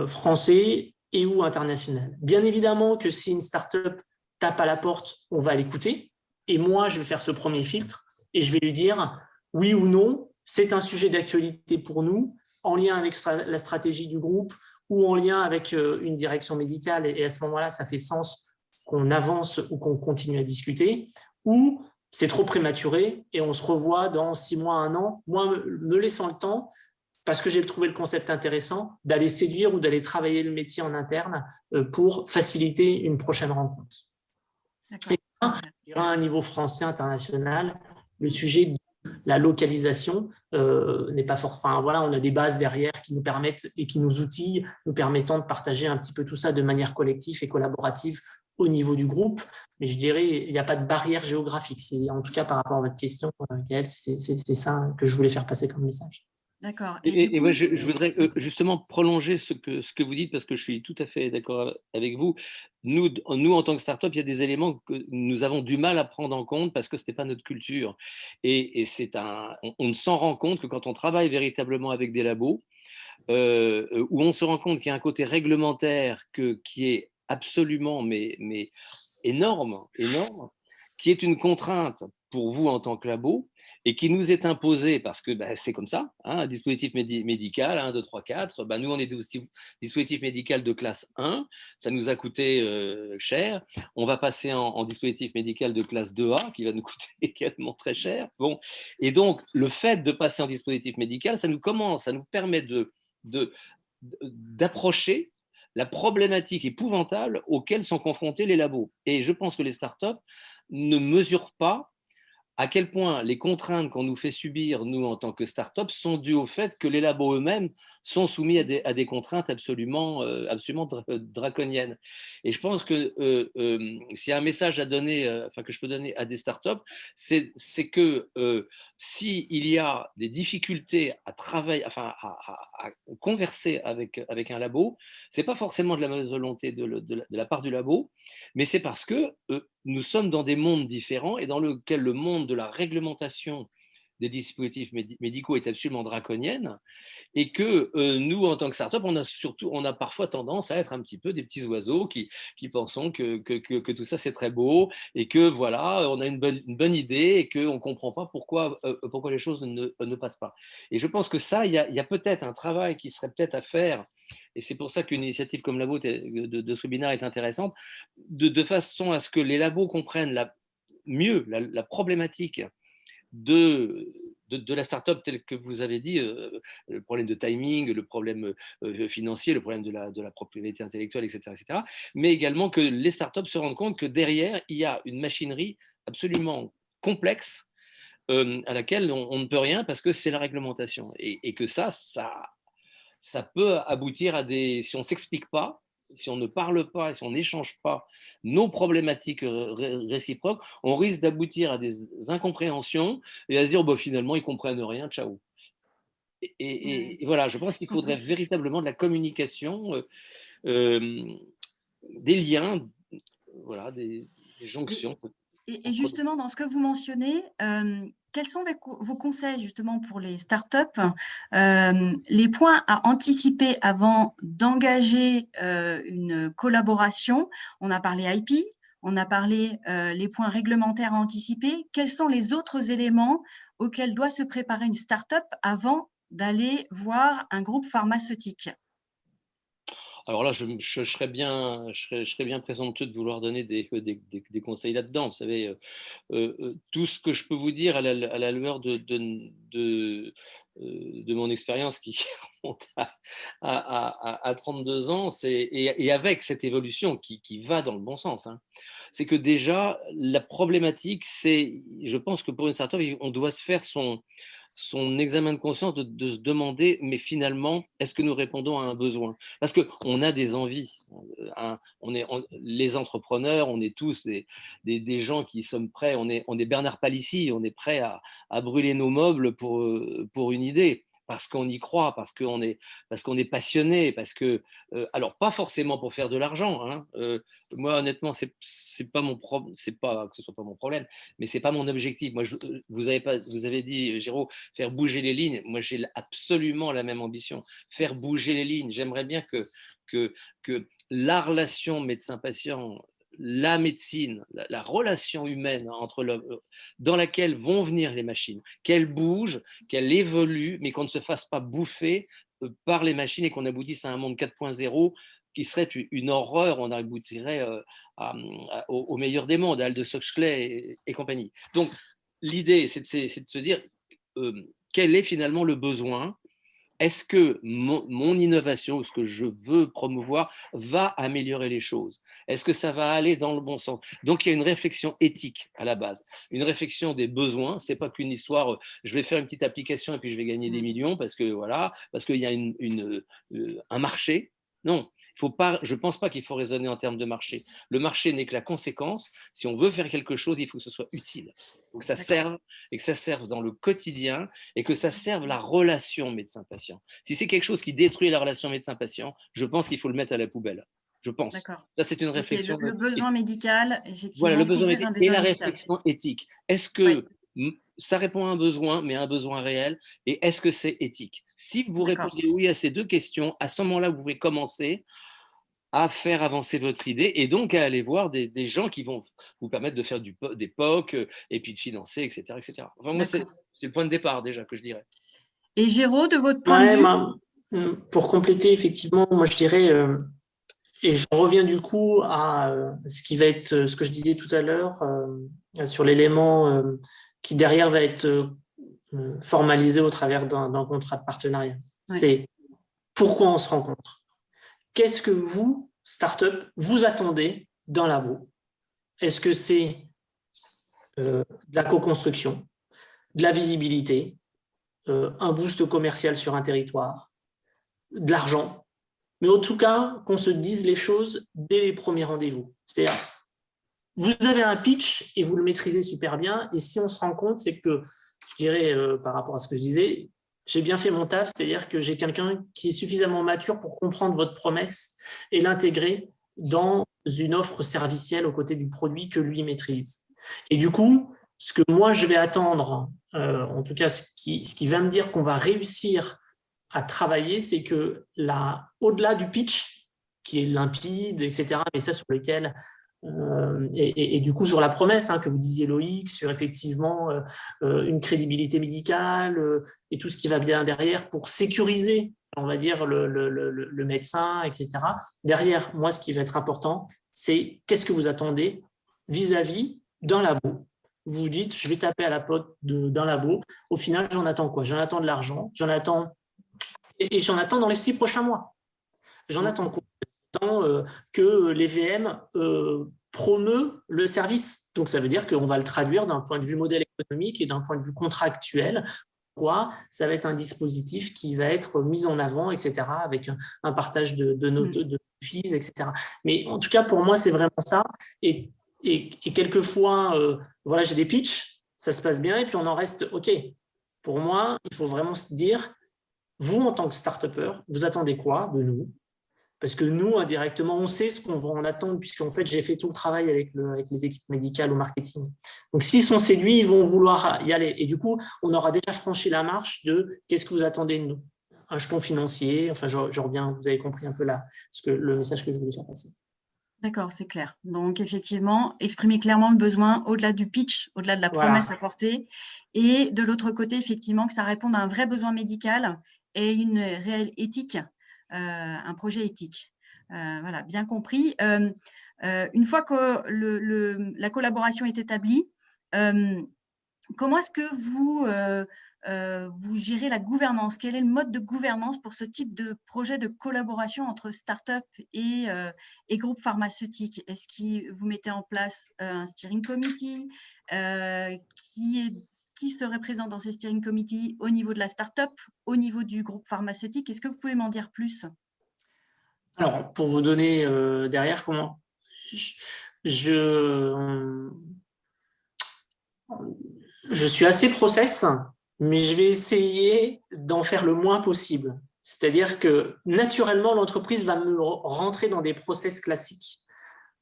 S3: français et ou international. Bien évidemment que si une start-up tape à la porte, on va l'écouter, et moi je vais faire ce premier filtre et je vais lui dire oui ou non, c'est un sujet d'actualité pour nous, en lien avec la stratégie du groupe, ou en lien avec une direction médicale, et à ce moment-là, ça fait sens qu'on avance ou qu'on continue à discuter, ou c'est trop prématuré et on se revoit dans 6 mois, 1 an, moi, me laissant le temps, parce que j'ai trouvé le concept intéressant, d'aller séduire ou d'aller travailler le métier en interne pour faciliter une prochaine rencontre. Et là, à un niveau français, international, le sujet de la localisation n'est pas fort. On a des bases derrière qui nous permettent et qui nous outillent, nous permettant de partager un petit peu tout ça de manière collective et collaborative au niveau du groupe. Mais je dirais, il n'y a pas de barrière géographique. En tout cas, par rapport à votre question, Gaëlle, c'est ça que je voulais faire passer comme message.
S2: D'accord.
S4: Et moi, je voudrais justement prolonger ce que vous dites, parce que je suis tout à fait d'accord avec vous. Nous, en tant que start-up, il y a des éléments que nous avons du mal à prendre en compte parce que ce n'est pas notre culture. Et on ne s'en rend compte que quand on travaille véritablement avec des labos, où on se rend compte qu'il y a un côté réglementaire qui est absolument mais énorme, qui est une contrainte pour vous en tant que labo, et qui nous est imposé parce que c'est comme ça, un dispositif médical, 1, 2, 3, 4, nous on est aussi dispositif médical de classe 1, ça nous a coûté cher, on va passer en dispositif médical de classe 2A, qui va nous coûter également très cher. Bon. Et donc, le fait de passer en dispositif médical, ça nous permet d'approcher la problématique épouvantable auxquelles sont confrontés les labos. Et je pense que les startups ne mesurent pas à quel point les contraintes qu'on nous fait subir, nous, en tant que start-up, sont dues au fait que les labos eux-mêmes sont soumis à des contraintes absolument draconiennes. Et je pense que s'il y a un message à donner, que je peux donner à des start-up, c'est que s'il y a des difficultés à travailler, à converser avec un labo, ce n'est pas forcément de la mauvaise volonté de la part du labo, mais c'est parce que nous sommes dans des mondes différents et dans lequel le monde de la réglementation des dispositifs médicaux est absolument draconienne, et que nous, en tant que start-up, on a parfois tendance à être un petit peu des petits oiseaux qui pensons que tout ça c'est très beau, et que voilà, on a une bonne idée et qu'on ne comprend pas pourquoi les choses ne passent pas. Et je pense que ça, il y a peut-être un travail qui serait peut-être à faire, et c'est pour ça qu'une initiative comme la vôtre de ce webinaire est intéressante, de façon à ce que les labos comprennent mieux la problématique de de la start-up telle que vous avez dit, le problème de timing, le problème financier, le problème de la propriété intellectuelle, etc., mais également que les start-up se rendent compte que derrière, il y a une machinerie absolument complexe à laquelle on ne peut rien parce que c'est la réglementation. Et que ça peut aboutir à des… Si on ne s'explique pas, si on ne parle pas et si on n'échange pas nos problématiques réciproques, on risque d'aboutir à des incompréhensions et à se dire finalement, ils ne comprennent rien, ciao. Et voilà, je pense qu'il faudrait véritablement de la communication, des liens, voilà, des jonctions.
S2: Et justement, dans ce que vous mentionnez, quels sont vos conseils justement pour les startups, les points à anticiper avant d'engager une collaboration? On a parlé IP, on a parlé les points réglementaires à anticiper. Quels sont les autres éléments auxquels doit se préparer une startup avant d'aller voir un groupe pharmaceutique?
S4: Alors là, je serais bien présomptueux de vouloir donner des conseils là-dedans. Vous savez, tout ce que je peux vous dire à la lueur de mon expérience qui remonte à 32 ans, et avec cette évolution qui va dans le bon sens, hein, c'est que déjà, la problématique, je pense que pour une startup, on doit se faire son examen de conscience de se demander, mais finalement, est-ce que nous répondons à un besoin? Parce qu'on a des envies. Les entrepreneurs, on est tous des gens qui sommes prêts, on est Bernard Palissy, on est prêt à brûler nos meubles pour une idée. Parce qu'on y croit, parce qu'on est passionné, parce que, alors pas forcément pour faire de l'argent, hein, moi honnêtement c'est pas c'est pas que ce soit pas mon problème, mais c'est pas mon objectif. Moi, vous avez dit, Géraud, faire bouger les lignes. Moi, j'ai absolument la même ambition, faire bouger les lignes. J'aimerais bien que la relation médecin-patient, la médecine, la relation humaine dans laquelle vont venir les machines, qu'elle bouge, qu'elle évolue, mais qu'on ne se fasse pas bouffer par les machines et qu'on aboutisse à un monde 4.0 qui serait une horreur. On aboutirait au meilleur des mondes, à Aldous Huxley et compagnie. Donc, l'idée, c'est de se dire quel est finalement le besoin. Est-ce que mon innovation, ce que je veux promouvoir, va améliorer les choses? Est-ce que ça va aller dans le bon sens? Donc, il y a une réflexion éthique à la base, une réflexion des besoins. Ce n'est pas qu'une histoire, je vais faire une petite application et puis je vais gagner des millions parce qu'il y a un marché. Non. Je ne pense pas qu'il faut raisonner en termes de marché. Le marché n'est que la conséquence. Si on veut faire quelque chose, il faut que ce soit utile. Il faut que ça serve, et que ça serve dans le quotidien, et que ça serve la relation médecin-patient. Si c'est quelque chose qui détruit la relation médecin-patient, je pense qu'il faut le mettre à la poubelle. Je pense. Ça, c'est une réflexion.
S2: Le besoin médical, effectivement.
S4: Voilà, le besoin médical et la réflexion éthique. Est-ce que ça répond à un besoin, mais à un besoin réel? Et est-ce que c'est éthique? Si vous répondez oui à ces deux questions, à ce moment-là, vous pouvez commencer à faire avancer votre idée et donc à aller voir des gens qui vont vous permettre de faire des POC et puis de financer, etc. etc. Enfin, moi, c'est le point de départ déjà que je dirais.
S2: Et Géraud, de votre point de
S3: vue pour compléter, effectivement, moi je dirais, et je reviens du coup à ce qui va être ce que je disais tout à l'heure sur l'élément qui derrière va être formalisé au travers d'un contrat de partenariat. C'est pourquoi on se rencontre. Qu'est-ce que vous, start-up, vous attendez d'un labo? Est-ce que c'est de la co-construction, de la visibilité, un boost commercial sur un territoire, de l'argent? Mais en tout cas, qu'on se dise les choses dès les premiers rendez-vous. C'est-à-dire, vous avez un pitch et vous le maîtrisez super bien. Et si on se rend compte, c'est que, je dirais, par rapport à ce que je disais, j'ai bien fait mon taf, c'est-à-dire que j'ai quelqu'un qui est suffisamment mature pour comprendre votre promesse et l'intégrer dans une offre servicielle aux côtés du produit que lui maîtrise. Et du coup, ce que moi je vais attendre, en tout cas ce qui va me dire qu'on va réussir à travailler, c'est que au-delà du pitch, qui est limpide, etc., mais ça sur lequel… Et du coup, sur la promesse que vous disiez, Loïc, sur effectivement une crédibilité médicale et tout ce qui va bien derrière pour sécuriser, on va dire, le médecin, etc. Derrière, moi, ce qui va être important, c'est qu'est-ce que vous attendez vis-à-vis d'un labo vous vous dites, je vais taper à la porte d'un labo. Au final, j'en attends quoi? J'en attends de l'argent, et j'en attends dans les 6 prochains mois. J'en attends quoi? Que les VM promeut le service. Donc, ça veut dire qu'on va le traduire d'un point de vue modèle économique et d'un point de vue contractuel. Ça va être un dispositif qui va être mis en avant, etc., avec un partage de notes, de fees, etc. Mais en tout cas, pour moi, c'est vraiment ça. Et quelquefois, voilà, j'ai des pitchs, ça se passe bien, et puis on en reste OK. Pour moi, il faut vraiment se dire, vous, en tant que start-upper, vous attendez quoi de nous? Parce que nous, indirectement, on sait ce qu'on va en attendre, puisqu'en fait, j'ai fait tout le travail avec les équipes médicales au marketing. Donc, s'ils sont séduits, ils vont vouloir y aller. Et du coup, on aura déjà franchi la marche de qu'est-ce que vous attendez de nous? Un jeton financier, enfin, je reviens, vous avez compris un peu là le message que je voulais faire passer.
S2: D'accord, c'est clair. Donc, effectivement, exprimer clairement le besoin au-delà du pitch, au-delà de la promesse apportée. Et de l'autre côté, effectivement, que ça réponde à un vrai besoin médical et une réelle éthique, un projet éthique. Voilà, bien compris. Une fois que la collaboration est établie, comment est-ce que vous gérez la gouvernance? Quel est le mode de gouvernance pour ce type de projet de collaboration entre start-up et groupe pharmaceutique? Est-ce que vous mettez en place un steering committee? Qui serait présent dans ces steering committees au niveau de la start-up, au niveau du groupe pharmaceutique? Est-ce que vous pouvez m'en dire plus?
S3: Alors, pour vous donner derrière comment je suis assez process, mais je vais essayer d'en faire le moins possible. C'est-à-dire que naturellement, l'entreprise va me rentrer dans des process classiques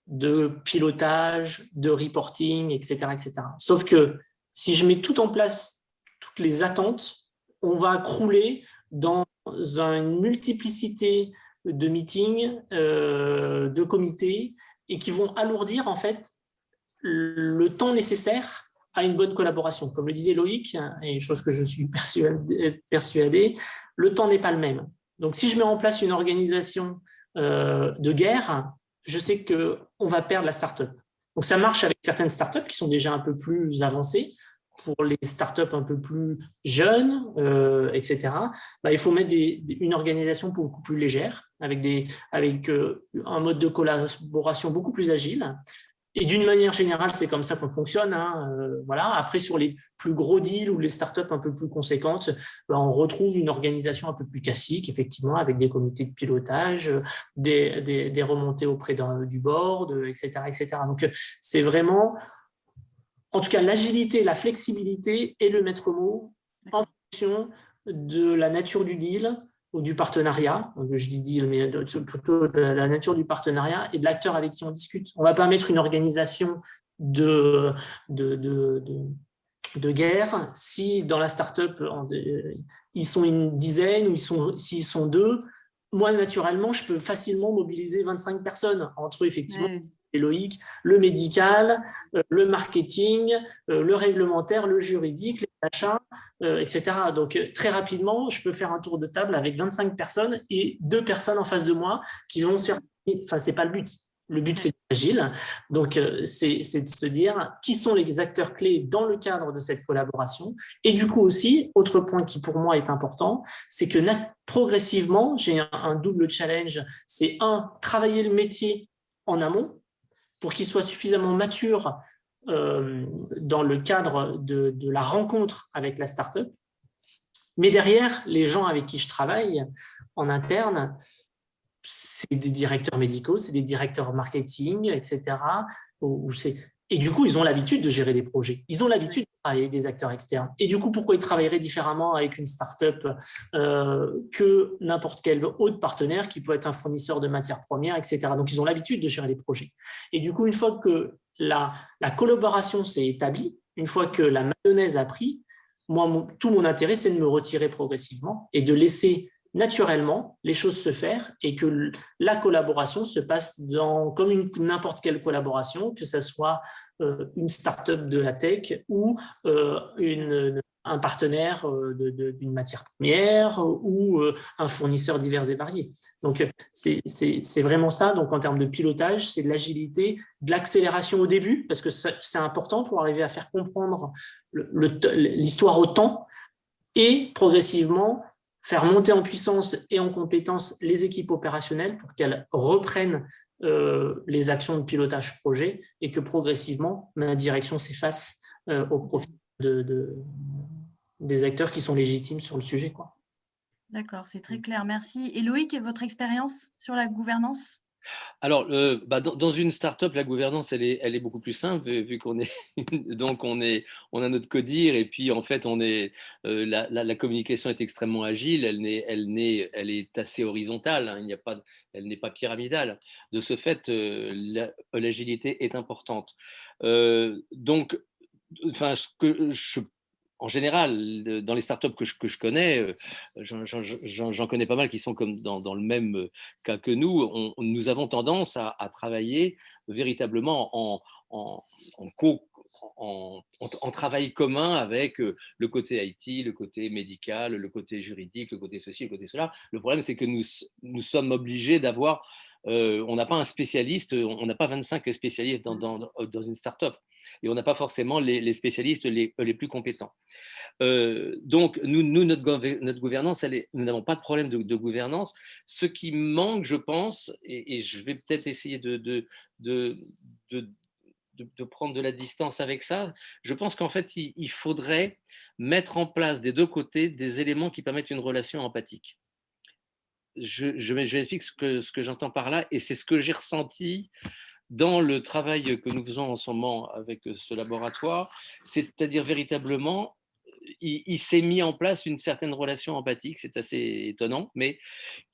S3: de pilotage, de reporting, etc., etc. Sauf que si je mets tout en place, toutes les attentes, on va crouler dans une multiplicité de meetings, de comités, et qui vont alourdir en fait le temps nécessaire à une bonne collaboration. Comme le disait Loïc, et chose que je suis persuadé, le temps n'est pas le même. Donc, si je mets en place une organisation de guerre, je sais qu'on va perdre la start-up. Donc, ça marche avec certaines start-up qui sont déjà un peu plus avancées. Pour les start-up un peu plus jeunes, etc., il faut mettre une organisation beaucoup plus légère, avec un mode de collaboration beaucoup plus agile. Et d'une manière générale, c'est comme ça qu'on fonctionne. Voilà. Après, sur les plus gros deals ou les startups un peu plus conséquentes, on retrouve une organisation un peu plus classique, effectivement, avec des comités de pilotage, des remontées auprès du board, etc., etc. Donc, c'est vraiment, en tout cas, l'agilité, la flexibilité est le maître mot en fonction de la nature du deal ou du partenariat. Je dis deal, mais plutôt de la nature du partenariat et de l'acteur avec qui on discute. On ne va pas mettre une organisation de guerre si dans la start-up, ils sont une dizaine ou s'ils sont 2. Moi, naturellement, je peux facilement mobiliser 25 personnes entre eux, effectivement. Et Loïc, le médical, le marketing, le réglementaire, le juridique, les achats, etc. Donc, très rapidement, je peux faire un tour de table avec 25 personnes et 2 personnes en face de moi qui vont se faire… Enfin, ce n'est pas le but. Le but, c'est d'être agile. Donc, c'est de se dire qui sont les acteurs clés dans le cadre de cette collaboration. Et du coup aussi, autre point qui pour moi est important, c'est que progressivement, j'ai un double challenge. C'est travailler le métier en amont, pour qu'il soit suffisamment mature dans le cadre de la rencontre avec la start-up. Mais derrière, les gens avec qui je travaille en interne, c'est des directeurs médicaux, c'est des directeurs marketing, etc. Et du coup, ils ont l'habitude de gérer des projets. Ils ont l'habitude de travailler avec des acteurs externes. Et du coup, pourquoi ils travailleraient différemment avec une start-up que n'importe quel autre partenaire qui peut être un fournisseur de matières premières, etc. Donc, ils ont l'habitude de gérer des projets. Et du coup, une fois que la collaboration s'est établie, une fois que la mayonnaise a pris, moi, tout mon intérêt, c'est de me retirer progressivement et de laisser naturellement les choses se faire et que la collaboration se passe comme n'importe quelle collaboration, que ce soit une start-up de la tech ou une un partenaire d'une matière première ou un fournisseur divers et variés. Donc, c'est vraiment ça. Donc, en termes de pilotage, c'est de l'agilité, de l'accélération au début, parce que c'est important pour arriver à faire comprendre l'histoire au temps et progressivement faire monter en puissance et en compétence les équipes opérationnelles pour qu'elles reprennent les actions de pilotage projet et que progressivement, la direction s'efface au profit des acteurs qui sont légitimes sur le sujet, quoi.
S2: D'accord, c'est très clair, merci. Et Loïc, votre expérience sur la gouvernance?
S4: Alors, dans une startup, la gouvernance, elle est beaucoup plus simple, vu qu'on est, donc on a notre codir, et puis en fait, la communication est extrêmement agile, elle est assez horizontale, hein, elle n'est pas pyramidale. De ce fait, l'agilité est importante. Donc, enfin, en général, dans les startups que je connais, j'en connais pas mal qui sont comme dans le même cas que nous. Nous avons tendance à travailler véritablement en travail commun avec le côté IT, le côté médical, le côté juridique, le côté ceci, le côté cela. Le problème, c'est que nous sommes obligés d'avoir, on n'a pas un spécialiste, on n'a pas 25 spécialistes dans une startup. Et on n'a pas forcément les spécialistes les plus compétents. Donc, notre gouvernance, nous n'avons pas de problème de gouvernance. Ce qui manque, je pense, et je vais peut-être essayer de prendre de la distance avec ça, je pense qu'en fait, il faudrait mettre en place des deux côtés des éléments qui permettent une relation empathique. Je m'explique ce que j'entends par là, et c'est ce que j'ai ressenti dans le travail que nous faisons en ce moment avec ce laboratoire, c'est-à-dire véritablement, il s'est mis en place une certaine relation empathique, c'est assez étonnant, mais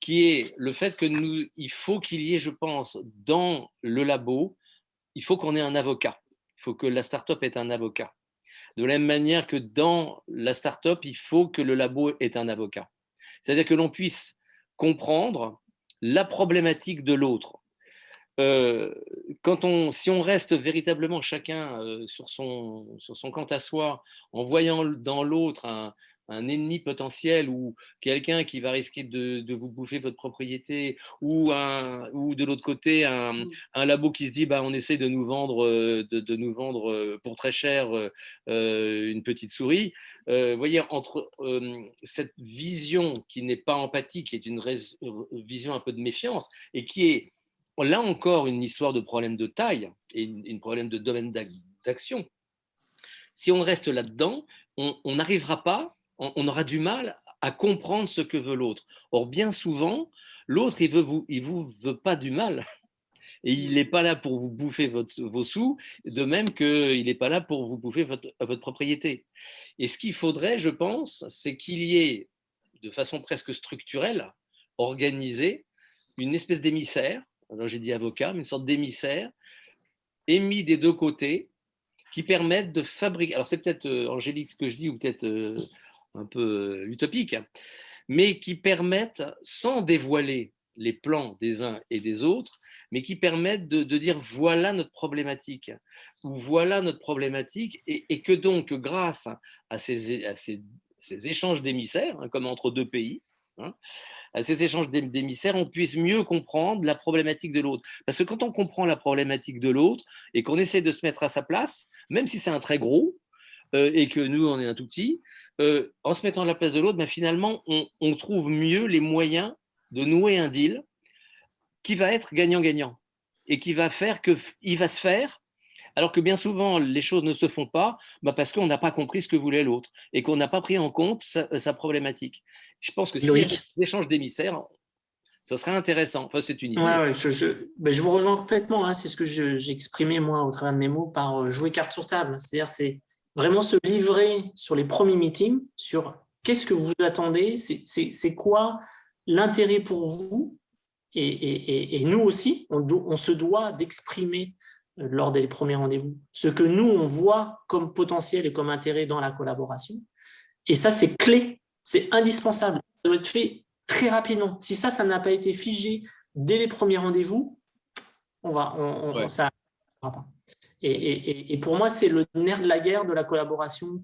S4: qui est le fait que il faut qu'il y ait, je pense, dans le labo, il faut qu'on ait un avocat. Il faut que la start-up ait un avocat. De la même manière que dans la start-up, il faut que le labo ait un avocat. C'est-à-dire que l'on puisse comprendre la problématique de l'autre. Si on reste véritablement chacun sur son quant à soi, en voyant dans l'autre un ennemi potentiel ou quelqu'un qui va risquer de vous bouffer votre propriété, ou de l'autre côté un labo qui se dit on essaie de nous vendre pour très cher une petite souris. Vous voyez, entre cette vision qui n'est pas empathique, qui est une vision un peu de méfiance, et qui est là encore une histoire de problème de taille et un problème de domaine d'action. Si on reste là-dedans, on n'arrivera pas, on aura du mal à comprendre ce que veut l'autre. Or, bien souvent, l'autre, il vous veut pas du mal. Et il n'est pas là pour vous bouffer vos sous, de même qu'il n'est pas là pour vous bouffer votre propriété. Et ce qu'il faudrait, je pense, c'est qu'il y ait, de façon presque structurelle, organisée, une espèce d'émissaire, alors j'ai dit avocat, mais une sorte d'émissaire émis des deux côtés qui permettent de fabriquer, alors c'est peut-être angélique ce que je dis, ou peut-être un peu utopique, mais qui permettent, sans dévoiler les plans des uns et des autres, mais qui permettent de dire voilà notre problématique, ou voilà notre problématique, et que donc grâce à ces échanges d'émissaires, comme entre deux pays, à ces échanges d'émissaires, on puisse mieux comprendre la problématique de l'autre. Parce que quand on comprend la problématique de l'autre et qu'on essaie de se mettre à sa place, même si c'est un très gros et que nous, on est un tout petit, en se mettant à la place de l'autre, finalement, on trouve mieux les moyens de nouer un deal qui va être gagnant-gagnant et qui va faire qu'il va se faire, alors que bien souvent, les choses ne se font pas parce qu'on n'a pas compris ce que voulait l'autre et qu'on n'a pas pris en compte sa problématique. Je pense que s'il y a des échanges d'émissaires, ça serait intéressant. Enfin, c'est une idée.
S3: Ouais, je vous rejoins complètement. Hein. C'est ce que j'ai exprimé, moi, au travers de mes mots, par jouer carte sur table. C'est-à-dire, c'est vraiment se livrer sur les premiers meetings, sur qu'est-ce que vous attendez, c'est quoi l'intérêt pour vous. Et nous aussi, on se doit d'exprimer lors des premiers rendez-vous ce que nous, on voit comme potentiel et comme intérêt dans la collaboration. Et ça, c'est clé, c'est indispensable. Ça doit être fait très rapidement. Si ça n'a pas été figé dès les premiers rendez-vous, ça ne va pas. Et pour moi, c'est le nerf de la guerre de la collaboration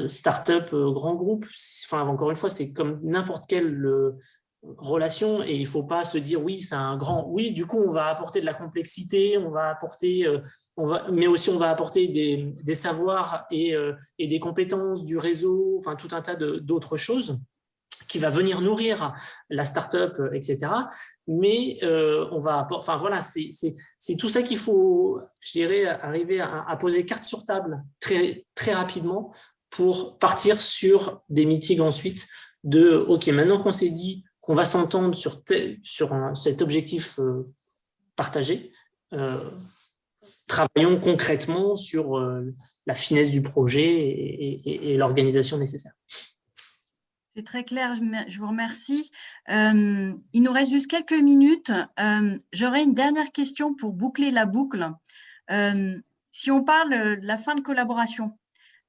S3: start-up, grand groupe, enfin, encore une fois, c'est comme n'importe quelle relation et il ne faut pas se dire oui, c'est un grand. Oui, du coup, on va apporter de la complexité, on va apporter, mais aussi on va apporter des savoirs et des compétences, du réseau, enfin tout un tas d'autres choses qui va venir nourrir la start-up, etc. Mais on va, enfin voilà, c'est tout ça qu'il faut, je dirais, arriver à poser carte sur table très, très rapidement pour partir sur des meetings ensuite de, OK, maintenant qu'on s'est dit qu'on va s'entendre sur cet objectif partagé, travaillons concrètement sur la finesse du projet et l'organisation nécessaire.
S2: C'est très clair, je vous remercie. Il nous reste juste quelques minutes. J'aurais une dernière question pour boucler la boucle. Si on parle de la fin de collaboration,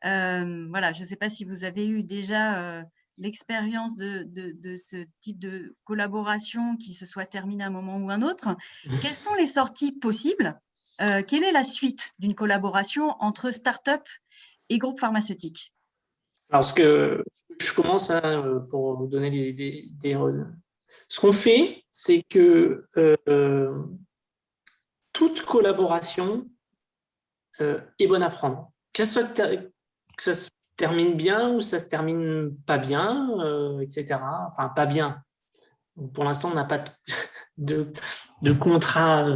S2: voilà, je ne sais pas si vous avez eu déjà l'expérience de ce type de collaboration qui se soit terminée à un moment ou un autre. Quelles sont les sorties possibles? Quelle est la suite d'une collaboration entre start-up et groupe pharmaceutique?
S3: Alors, ce que je commence pour vous donner ce qu'on fait, c'est que toute collaboration est bonne à prendre. Que ça se termine bien ou ça se termine pas bien, etc. Enfin, pas bien. Pour l'instant, on n'a pas de contrat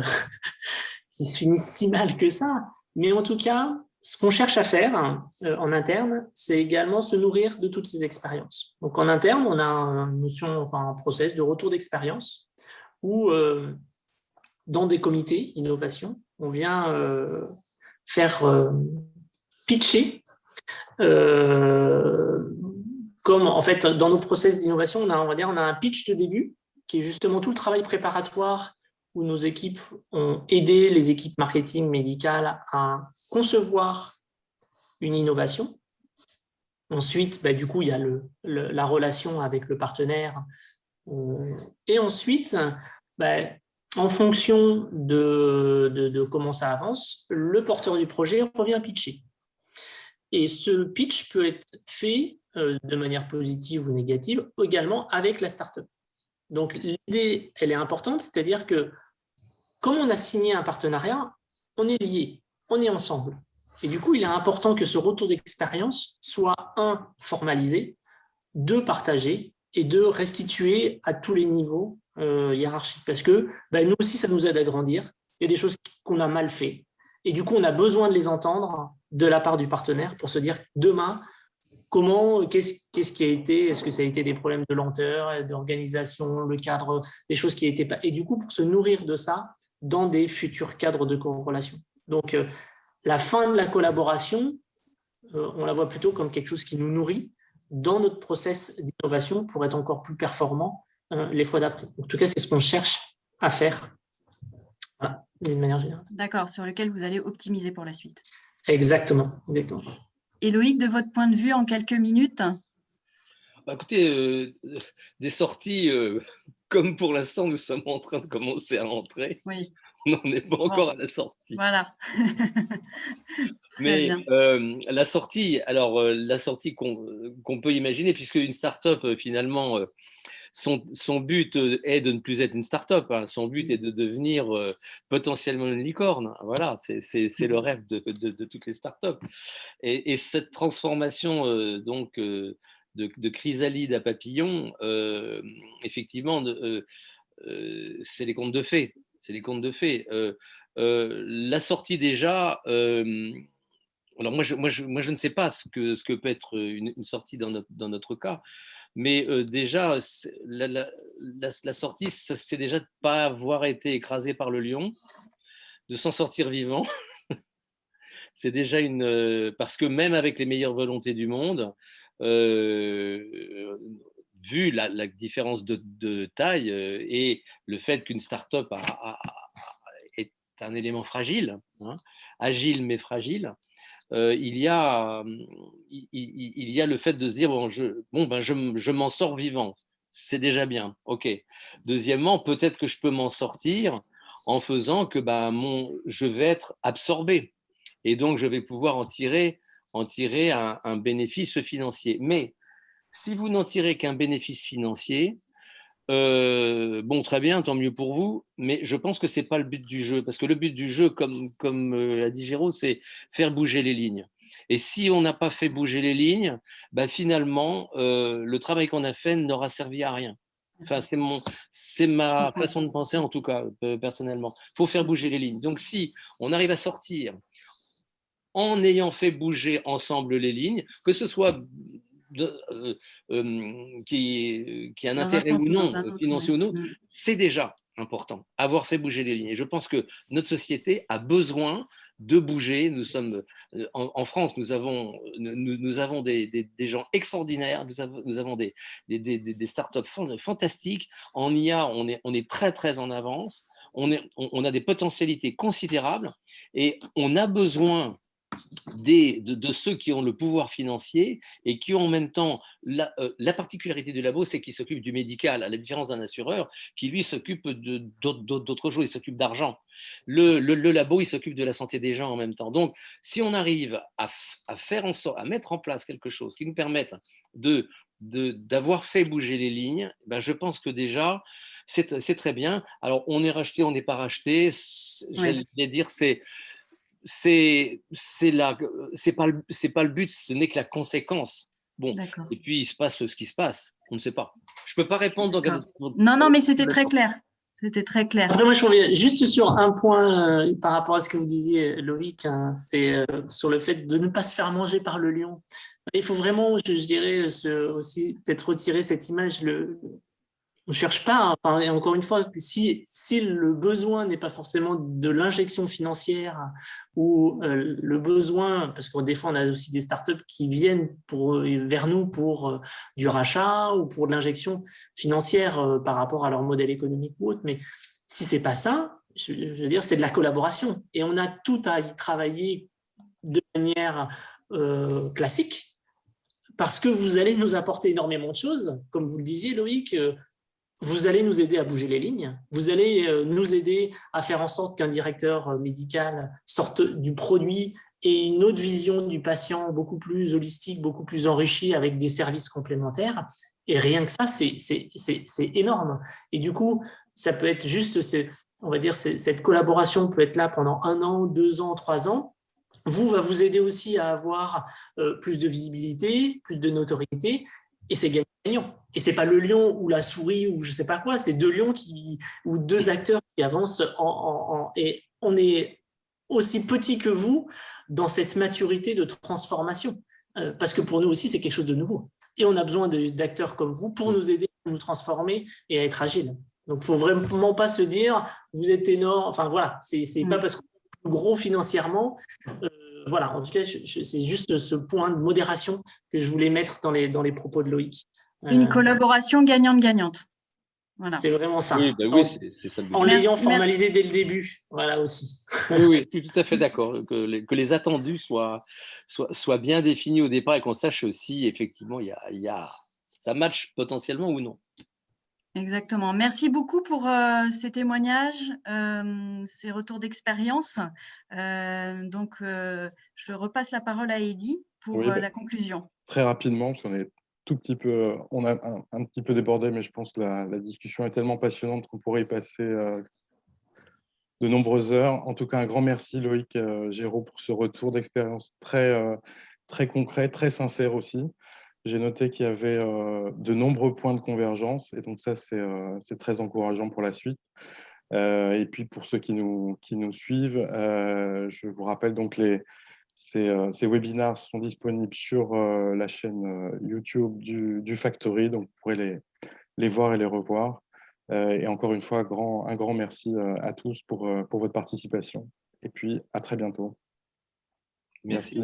S3: qui se finissent si mal que ça. Mais en tout cas, ce qu'on cherche à faire en interne, c'est également se nourrir de toutes ces expériences. Donc en interne, on a un process de retour d'expérience où dans des comités innovation, on vient faire pitcher comme en fait dans nos process d'innovation, on a un pitch de début qui est justement tout le travail préparatoire où nos équipes ont aidé les équipes marketing médicales à concevoir une innovation. Ensuite, du coup, il y a la relation avec le partenaire. Et ensuite, en fonction de comment ça avance, le porteur du projet revient pitcher. Et ce pitch peut être fait de manière positive ou négative également avec la startup. Donc, l'idée, elle est importante, c'est-à-dire que comme on a signé un partenariat, on est liés, on est ensemble. Et du coup, il est important que ce retour d'expérience soit, un, formalisé, deux, partagé, et deux, restitué à tous les niveaux hiérarchiques. Parce que nous aussi, ça nous aide à grandir. Il y a des choses qu'on a mal fait. Et du coup, on a besoin de les entendre de la part du partenaire pour se dire demain, qu'est-ce qui a été, est-ce que ça a été des problèmes de lenteur, d'organisation, le cadre, des choses qui n'étaient pas. Et du coup, pour se nourrir de ça dans des futurs cadres de corrélation. Donc, la fin de la collaboration, on la voit plutôt comme quelque chose qui nous nourrit dans notre process d'innovation pour être encore plus performant les fois d'après. En tout cas, c'est ce qu'on cherche à faire. Voilà, d'une manière générale.
S2: D'accord, sur lequel vous allez optimiser pour la suite.
S3: Exactement.
S2: Et Loïc, de votre point de vue, en quelques minutes?
S4: Écoutez, des sorties, comme pour l'instant, nous sommes en train de commencer à rentrer.
S2: Oui.
S4: On n'en est pas encore à la sortie.
S2: Voilà.
S4: Mais la sortie, la sortie qu'on peut imaginer, puisque une start-up, finalement, son but est de ne plus être une start-up. Hein. Son but est de devenir potentiellement une licorne. Voilà, c'est le rêve de toutes les start-up. Et cette transformation de chrysalide à papillon, effectivement, c'est les contes de fées. C'est les contes de fées. La sortie déjà. Alors moi, je ne sais pas ce que peut être une sortie dans notre cas. Mais déjà, la sortie, c'est déjà de ne pas avoir été écrasé par le lion, de s'en sortir vivant. C'est déjà parce que même avec les meilleures volontés du monde, vu la différence de taille et le fait qu'une start-up est un élément fragile, hein, agile mais fragile, il y a le fait de se dire je m'en sors vivant, c'est déjà bien, ok. Deuxièmement, peut-être que je peux m'en sortir en faisant que je vais être absorbé et donc je vais pouvoir en tirer en tirer un bénéfice financier. Mais si vous n'en tirez qu'un bénéfice financier, bon, très bien, tant mieux pour vous, mais je pense que ce n'est pas le but du jeu, parce que le but du jeu, comme l'a dit Géraud, c'est faire bouger les lignes. Et si on n'a pas fait bouger les lignes, bah, finalement, le travail qu'on a fait n'aura servi à rien. Enfin, c'est ma façon de penser, en tout cas, personnellement. Il faut faire bouger les lignes. Donc, si on arrive à sortir en ayant fait bouger ensemble les lignes, que ce soit qui a un intérêt ou non, financier ou non, c'est déjà important, avoir fait bouger les lignes. Et je pense que notre société a besoin de bouger. Nous sommes en France, nous avons des gens extraordinaires, nous avons des startups fantastiques. En IA, on est très très en avance. On a des potentialités considérables et on a besoin de ceux qui ont le pouvoir financier et qui ont en même temps la particularité du labo, c'est qu'il s'occupe du médical, à la différence d'un assureur qui lui s'occupe d'autres choses, il s'occupe d'argent. Le labo, il s'occupe de la santé des gens en même temps. Donc, si on arrive à faire en sorte, à mettre en place quelque chose qui nous permette d'avoir fait bouger les lignes, ben je pense que déjà, c'est très bien. Alors, on est racheté, on n'est pas racheté, j'allais dire, c'est pas le but, ce n'est que la conséquence. Bon, et puis il se passe ce qui se passe, on ne sait pas. Je peux pas répondre. Donc,
S2: non, mais c'était très clair. C'était très clair.
S3: Après, moi, je reviens juste sur un point par rapport à ce que vous disiez, Loïc, hein, c'est sur le fait de ne pas se faire manger par le lion. Il faut vraiment, je dirais, aussi peut-être retirer cette image. On ne cherche pas, hein, et encore une fois, si le besoin n'est pas forcément de l'injection financière ou le besoin, parce que des fois on a aussi des startups qui viennent vers nous pour du rachat ou pour de l'injection financière par rapport à leur modèle économique ou autre, mais si ce n'est pas ça, je veux dire, c'est de la collaboration. Et on a tout à y travailler de manière classique, parce que vous allez nous apporter énormément de choses, comme vous le disiez Loïc, vous allez nous aider à bouger les lignes, vous allez nous aider à faire en sorte qu'un directeur médical sorte du produit et une autre vision du patient beaucoup plus holistique, beaucoup plus enrichie avec des services complémentaires. Et rien que ça, c'est énorme. Et du coup, ça peut être juste, on va dire, cette collaboration peut être là pendant 1 an, 2 ans, 3 ans. Va vous aider aussi à avoir plus de visibilité, plus de notoriété, et c'est gagnant. Et c'est pas le lion ou la souris ou je sais pas quoi, c'est 2 lions ou 2 acteurs qui avancent et on est aussi petit que vous dans cette maturité de transformation. Parce que pour nous aussi, c'est quelque chose de nouveau. Et on a besoin d'acteurs comme vous pour nous aider à nous transformer et à être agiles. Donc, il ne faut vraiment pas se dire, vous êtes énorme. Enfin, voilà, c'est pas parce qu'on est plus gros financièrement. Voilà, en tout cas, c'est juste ce point de modération que je voulais mettre dans les propos de Loïc.
S2: Une collaboration gagnante-gagnante. Voilà.
S3: C'est vraiment ça.
S4: Oui, oui, c'est ça le but.
S3: En l'ayant formalisé dès le début, voilà aussi.
S4: Oui, tout à fait d'accord. Que les attendus soient bien définis au départ et qu'on sache si effectivement ça match potentiellement ou non.
S2: Exactement. Merci beaucoup pour ces témoignages, ces retours d'expérience. Donc, je repasse la parole à Eddy pour la conclusion.
S1: Très rapidement, parce qu'on est on a un petit peu débordé, mais je pense que la discussion est tellement passionnante qu'on pourrait y passer de nombreuses heures. En tout cas, un grand merci Loïc, Géraud, pour ce retour d'expérience très, très concret, très sincère aussi. J'ai noté qu'il y avait de nombreux points de convergence, et donc ça, c'est très encourageant pour la suite. Et puis, pour ceux qui nous suivent, je vous rappelle donc ces webinaires sont disponibles sur la chaîne YouTube du Factory, donc vous pourrez les voir et les revoir. Et encore une fois, un grand merci à tous pour votre participation. Et puis, à très bientôt.
S4: Merci.